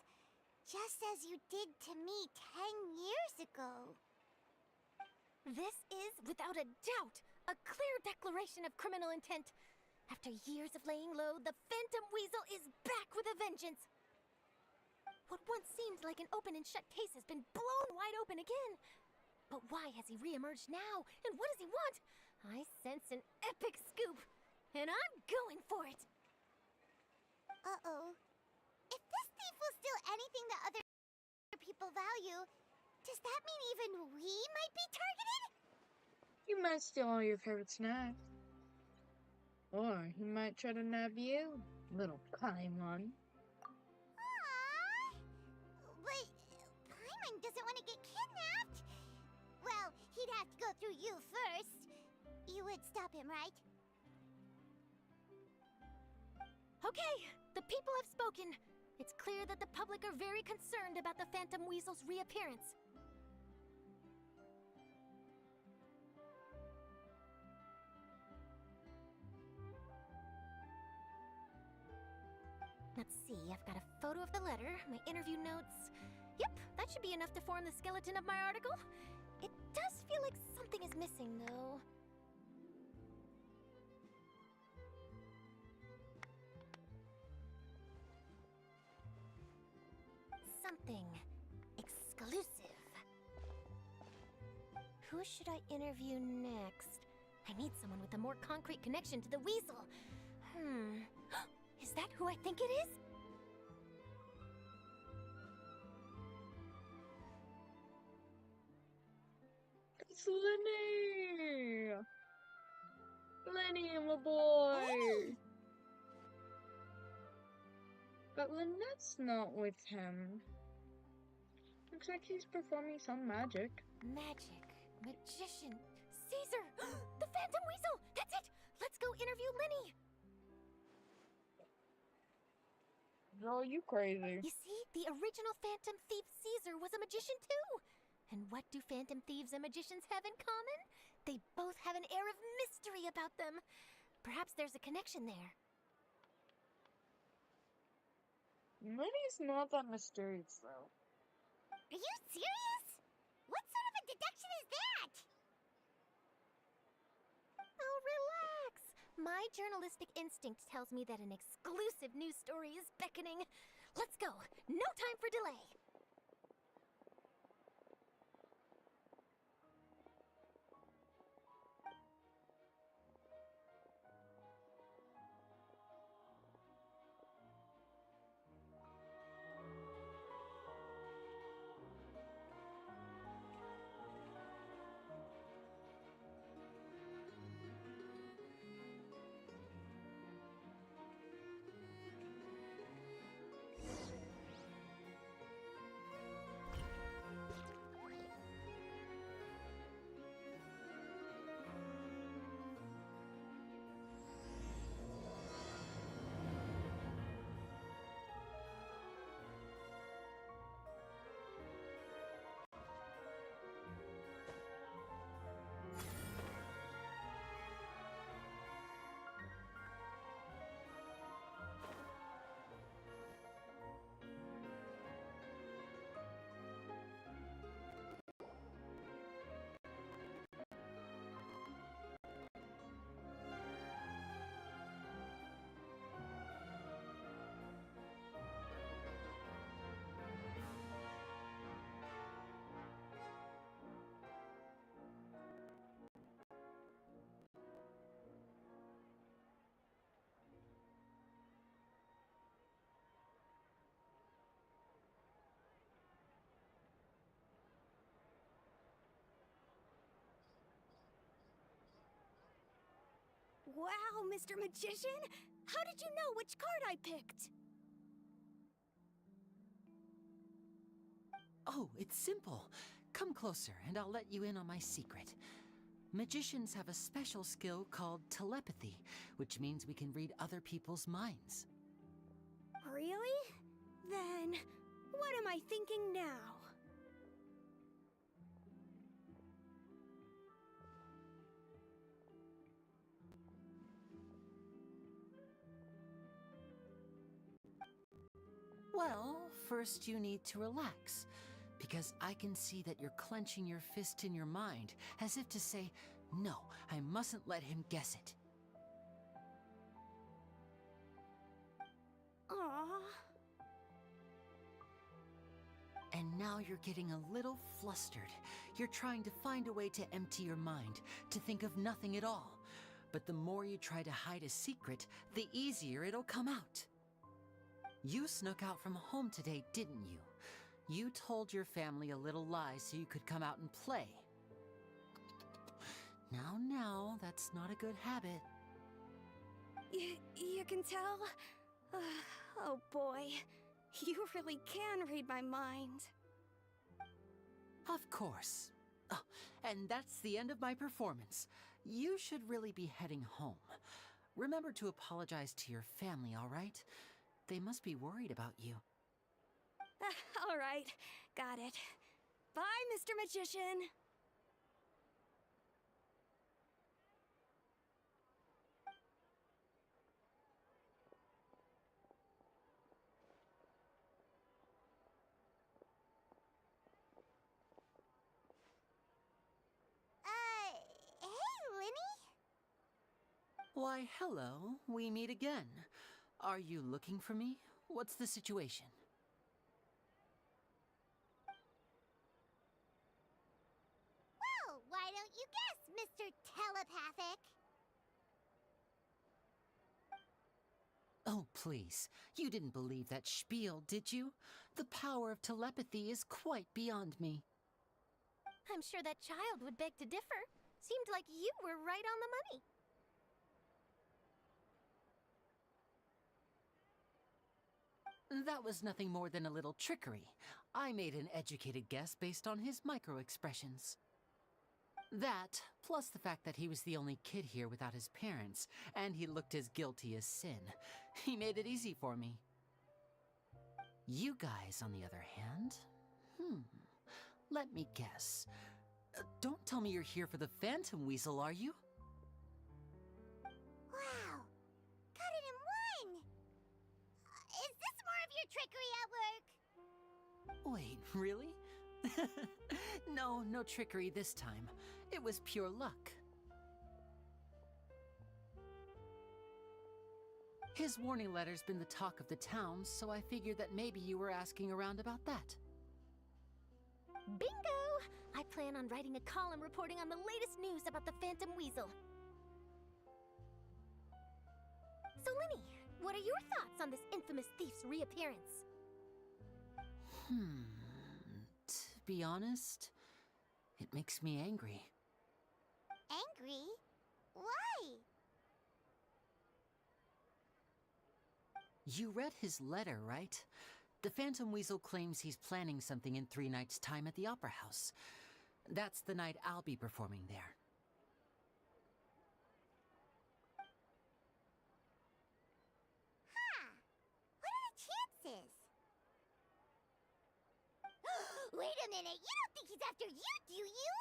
K: just as you did to me 10 years ago.
E: This is, without a doubt, a clear declaration of criminal intent. After years of laying low, the Phantom Weasel is back with a vengeance. What once seemed like an open and shut case has been blown wide open again. But why has he reemerged now? And what does he want? I sense an epic scoop, and I'm going for it.
K: Uh-oh. If this thief will steal anything that other people value, does that mean even we might be targeted?
A: You might steal all your favorite snacks. Or he might try to nab you, little Paimon.
K: Aww. But Paimon doesn't want to get kidnapped. Well, he'd have to go through you first. You would stop him, right?
E: Okay, the people have spoken. It's clear that the public are very concerned about the Phantom Weasel's reappearance. I've got a photo of the letter, my interview notes. Yep, that should be enough to form the skeleton of my article. It does feel like something is missing, though. Something exclusive. Who should I interview next? I need someone with a more concrete connection to the weasel. Is that who I think it is?
A: It's Lenny! Lenny, my boy!
E: Oh.
A: But Lynette's not with him. Looks like he's performing some magic.
E: Magic. Magician. Caesar! The Phantom Weasel! That's it! Let's go interview Lenny!
A: Girl, you crazy.
E: You see, the original Phantom Thief Caesar was a magician too! And what do Phantom Thieves and magicians have in common? They both have an air of mystery about them. Perhaps there's a connection there.
A: Lenny's not that mysterious, though.
K: Are you serious? What sort of a deduction is that?
E: Oh, relax. My journalistic instinct tells me that an exclusive news story is beckoning. Let's go. No time for delay.
L: Wow, Mr. Magician! How did you know which card I picked?
M: Oh, it's simple. Come closer, and I'll let you in on my secret. Magicians have a special skill called telepathy, which means we can read other people's minds.
L: Really? Then, what am I thinking now?
M: Well, first you need to relax, because I can see that you're clenching your fist in your mind, as if to say, no, I mustn't let him guess it.
L: Aww.
M: And now you're getting a little flustered. You're trying to find a way to empty your mind, to think of nothing at all. But the more you try to hide a secret, the easier it'll come out. You snuck out from home today, didn't you? You told your family a little lie so you could come out and play. Now, that's not a good habit.
L: You can tell? Oh boy, you really can read my mind.
M: Of course. Oh, and that's the end of my performance. You should really be heading home. Remember to apologize to your family, all right? They must be worried about you.
L: All right, got it. Bye, Mr. Magician.
M: Why, hello. We meet again. Are you looking for me? What's the situation?
K: Well, why don't you guess, Mr. Telepathic?
M: Oh, please. You didn't believe that spiel, did you? The power of telepathy is quite beyond me.
E: I'm sure that child would beg to differ. Seemed like you were right on the money.
M: That was nothing more than a little trickery. I made an educated guess based on his micro-expressions. That, plus the fact that he was the only kid here without his parents, and he looked as guilty as sin. He made it easy for me. You guys, on the other hand, let me guess. Don't tell me you're here for the Phantom Weasel, are you?
K: Wow, cut it in one! Is this more of your trickery at work?
M: Wait, really? No trickery this time. It was pure luck. His warning letter's been the talk of the town, so I figured that maybe you were asking around about that.
E: Bingo! I plan on writing a column reporting on the latest news about the Phantom Weasel. So, Linny, what are your thoughts on this infamous thief's reappearance?
M: To be honest, it makes me angry.
K: Angry? Why?
M: You read his letter, right? The Phantom Weasel claims he's planning something in 3 nights' time at the Opera House. That's the night I'll be performing there.
K: Huh. What are the chances? Wait a minute, you don't think he's after you, do you?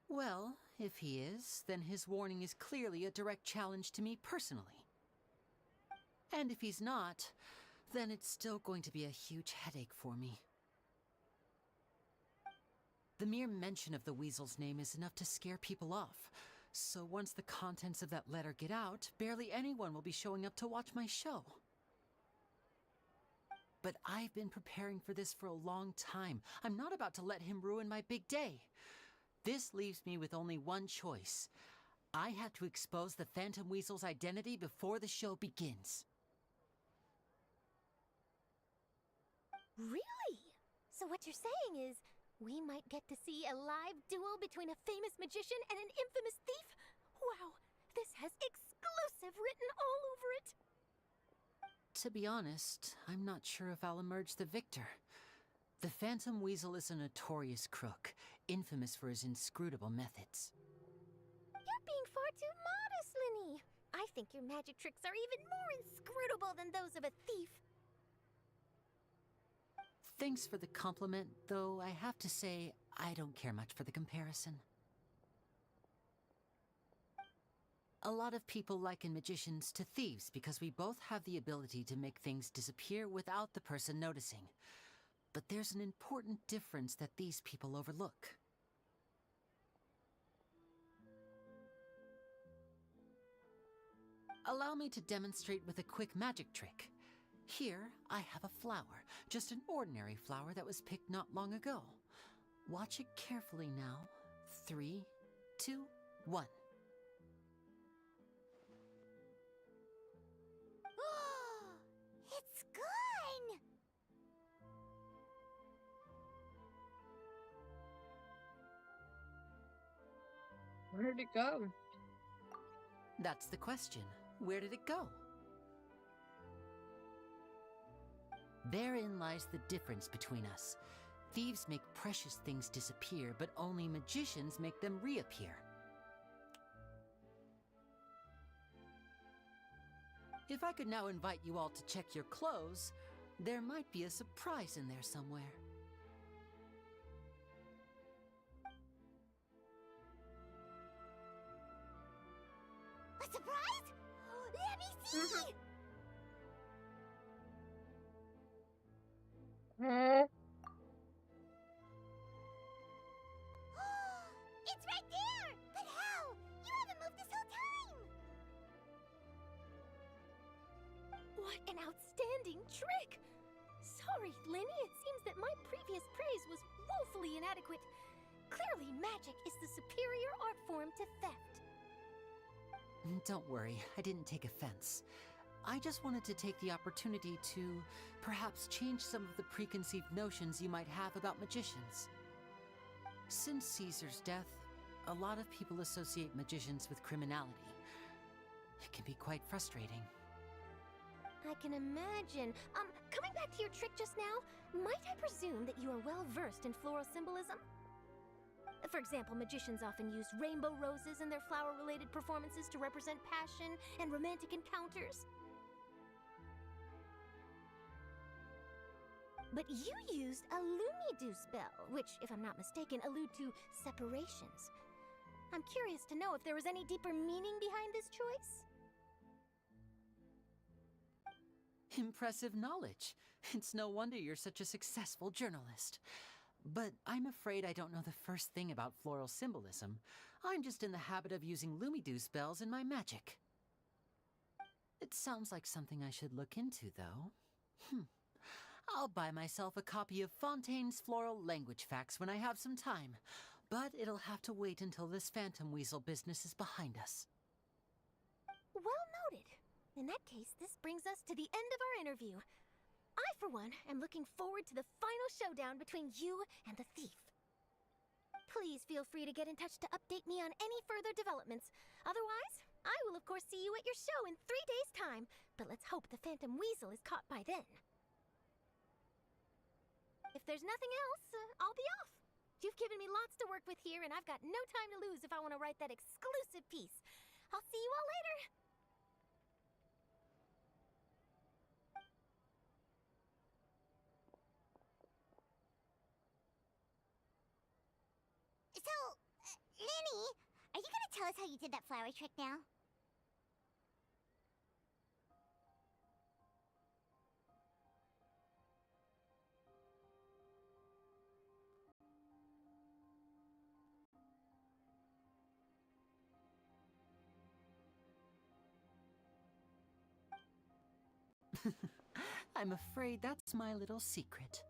M: Well, if he is, then his warning is clearly a direct challenge to me personally. And if he's not, then it's still going to be a huge headache for me. The mere mention of the Weasel's name is enough to scare people off. So once the contents of that letter get out, barely anyone will be showing up to watch my show. But I've been preparing for this for a long time. I'm not about to let him ruin my big day. This leaves me with only one choice. I have to expose the Phantom Weasel's identity before the show begins.
E: Really? So what you're saying is, we might get to see a live duel between a famous magician and an infamous thief? Wow, this has exclusive written all over it!
M: To be honest, I'm not sure if I'll emerge the victor. The Phantom Weasel is a notorious crook, infamous for his inscrutable methods.
E: You're being far too modest, Linny. I think your magic tricks are even more inscrutable than those of a thief.
M: Thanks for the compliment, though I have to say, I don't care much for the comparison. A lot of people liken magicians to thieves because we both have the ability to make things disappear without the person noticing. But there's an important difference that these people overlook. Allow me to demonstrate with a quick magic trick. Here, I have a flower, just an ordinary flower that was picked not long ago. Watch it carefully now. 3, 2, 1.
K: It's gone!
A: Where'd it go?
M: That's the question. Where did it go? Therein lies the difference between us. Thieves make precious things disappear, but only magicians make them reappear. If I could now invite you all to check your clothes, there might be a surprise in there somewhere.
K: A surprise? Let me see!
E: What an outstanding trick! Sorry, Lenny, it seems that my previous praise was woefully inadequate. Clearly, magic is the superior art form to theft.
M: Don't worry, I didn't take offense. I just wanted to take the opportunity to perhaps change some of the preconceived notions you might have about magicians. Since Caesar's death, a lot of people associate magicians with criminality. It can be quite frustrating.
E: I can imagine. Coming back to your trick just now, might I presume that you are well versed in floral symbolism? For example, magicians often use rainbow roses in their flower-related performances to represent passion and romantic encounters. But you used a Lumidu spell, which, if I'm not mistaken, allude to separations. I'm curious to know if there was any deeper meaning behind this choice?
M: Impressive knowledge. It's no wonder you're such a successful journalist. But I'm afraid I don't know the first thing about floral symbolism. I'm just in the habit of using Lumidu spells in my magic. It sounds like something I should look into, though. I'll buy myself a copy of Fontaine's Floral Language Facts when I have some time, but it'll have to wait until this Phantom Weasel business is behind us.
E: Well noted. In that case, this brings us to the end of our interview. I, for one, am looking forward to the final showdown between you and the thief. Please feel free to get in touch to update me on any further developments. Otherwise, I will of course see you at your show in 3 days' time, but let's hope the Phantom Weasel is caught by then. If there's nothing else, I'll be off. You've given me lots to work with here, and I've got no time to lose if I want to write that exclusive piece. I'll see you all later.
K: So, Lenny, are you gonna tell us how you did that flower trick now?
M: I'm afraid that's my little secret.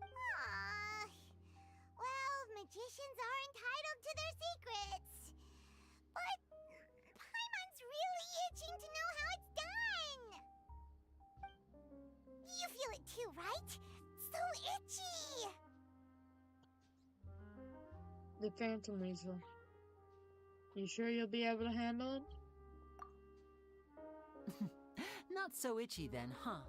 K: Aww. Well, magicians are entitled to their secrets. But Paimon's really itching to know how it's done. You feel it too, right? So itchy.
A: The Phantom Weasel. You sure you'll be able to handle it?
M: Not so itchy then, huh?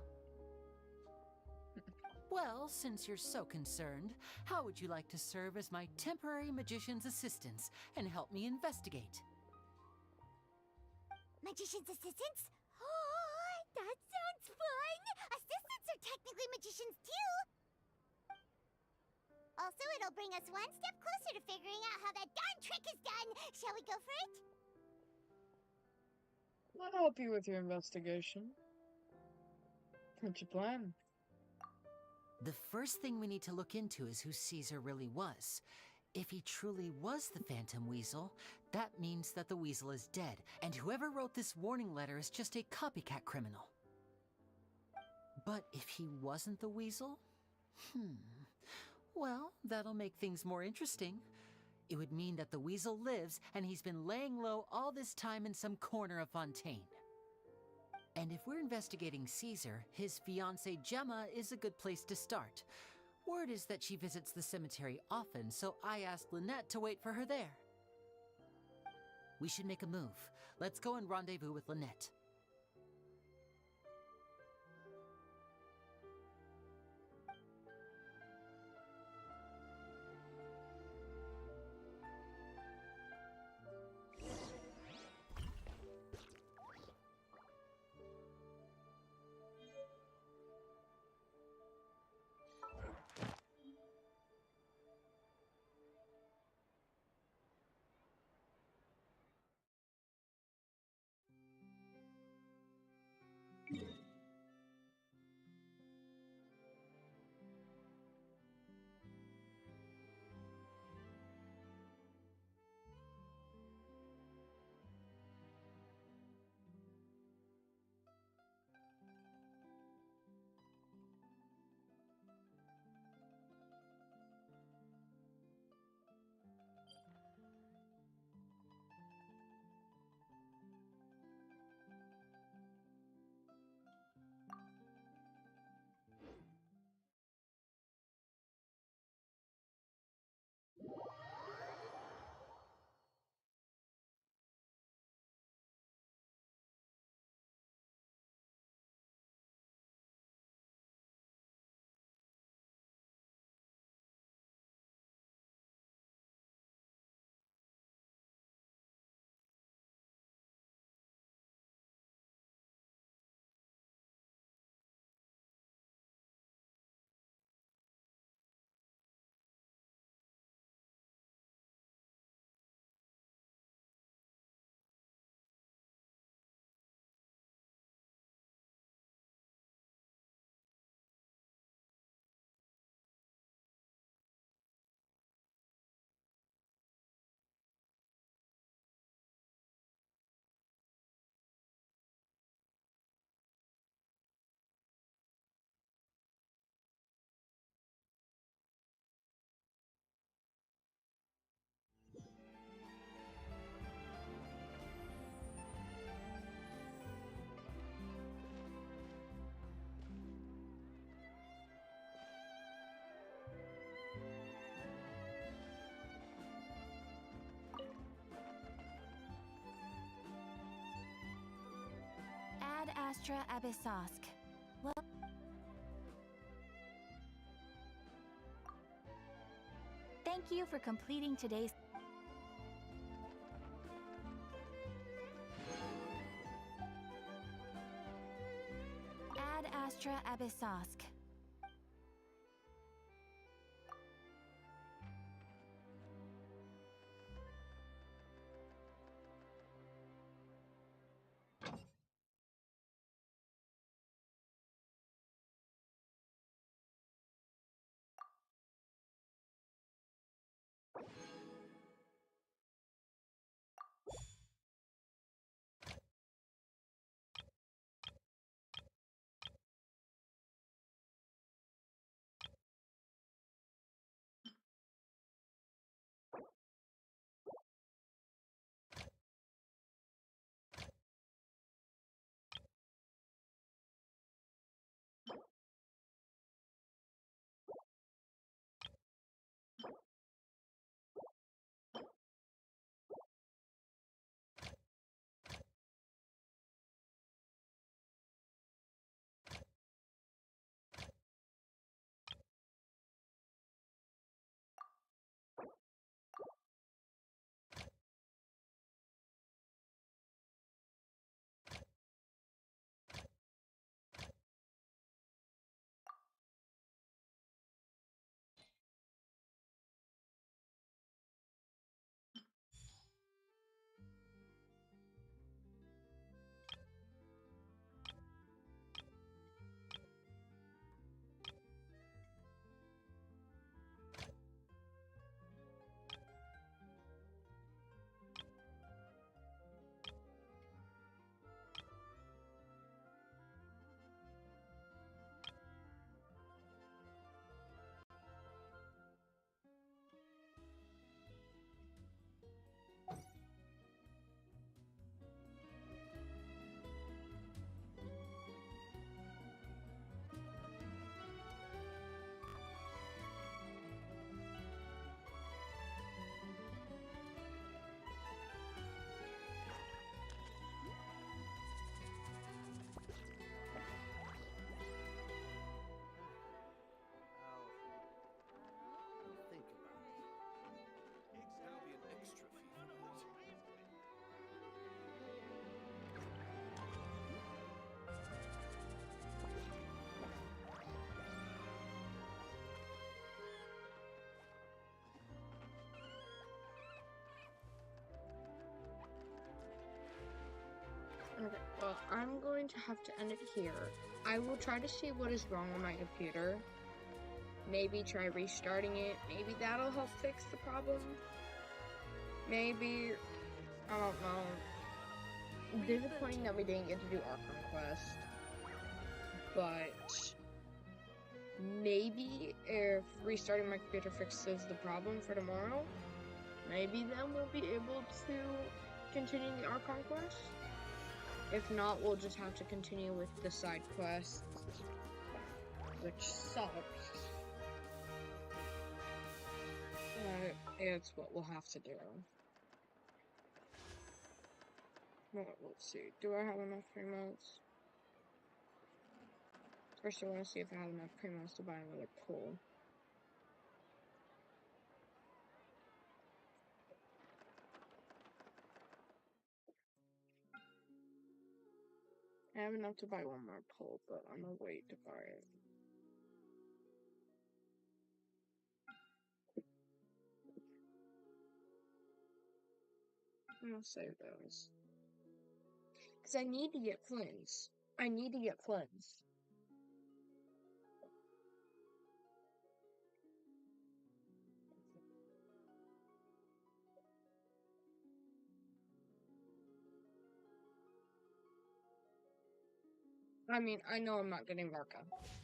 M: Well, since you're so concerned, how would you like to serve as my temporary magician's assistants and help me investigate?
K: Magician's assistants? Oh, that sounds fun! Assistants are technically magicians too! Also, it'll bring us one step closer to figuring out how that darn trick is done! Shall we go for it?
A: I'll help you with your investigation. What's your plan?
M: The first thing we need to look into is who Caesar really was. If he truly was the Phantom Weasel, that means that the Weasel is dead, and whoever wrote this warning letter is just a copycat criminal. But if he wasn't the Weasel? Well, that'll make things more interesting. It would mean that the Weasel lives, and he's been laying low all this time in some corner of Fontaine. And if we're investigating Caesar, his fiancée Gemma is a good place to start. Word is that she visits the cemetery often, so I asked Lynette to wait for her there. We should make a move. Let's go and rendezvous with Lynette.
E: Astra Abyssosk. Well, thank you for completing today's. Ad Astra Abyssosk.
A: Okay, well, I'm going to have to end it here. I will try to see what is wrong with my computer. Maybe try restarting it. Maybe that'll help fix the problem. Maybe, I don't know. Disappointing that we didn't get to do Archon Quest. But maybe if restarting my computer fixes the problem for tomorrow, maybe then we'll be able to continue the Archon Quest. If not, we'll just have to continue with the side quests, which sucks. But it's what we'll have to do. Well, let's see. Do I have enough primotes? First, I want to see if I have enough primotes to buy another pool. I have enough to buy one more pole, but I'm gonna wait to buy it. I'm gonna save those. Because I need to get Flynn's. I need to get Flynn's. I mean, I know I'm not getting Barca.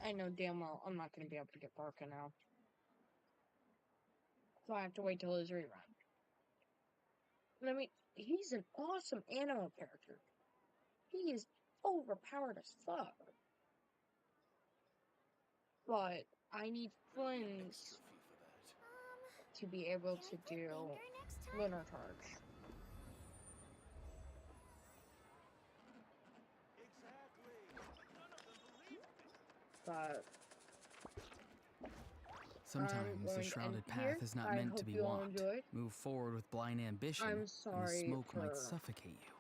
A: I know damn well I'm not going to be able to get Barca now. So I have to wait till his rerun. And I mean, he's an awesome anime character. He is overpowered as fuck. But I need Flynn's to be able to do Lunar Charge. But
H: Sometimes the
A: going to end
H: shrouded
A: it here.
H: path is not
A: I
H: meant
A: hope
H: to be
A: you all
H: walked.
A: enjoyed.
H: Move forward with blind ambition,
A: I'm
H: and the
A: sorry
H: smoke might
A: for
H: suffocate you.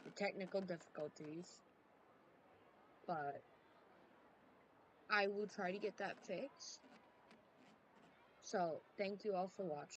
A: the technical difficulties, but I will try to get that fixed. So, thank you all for watching.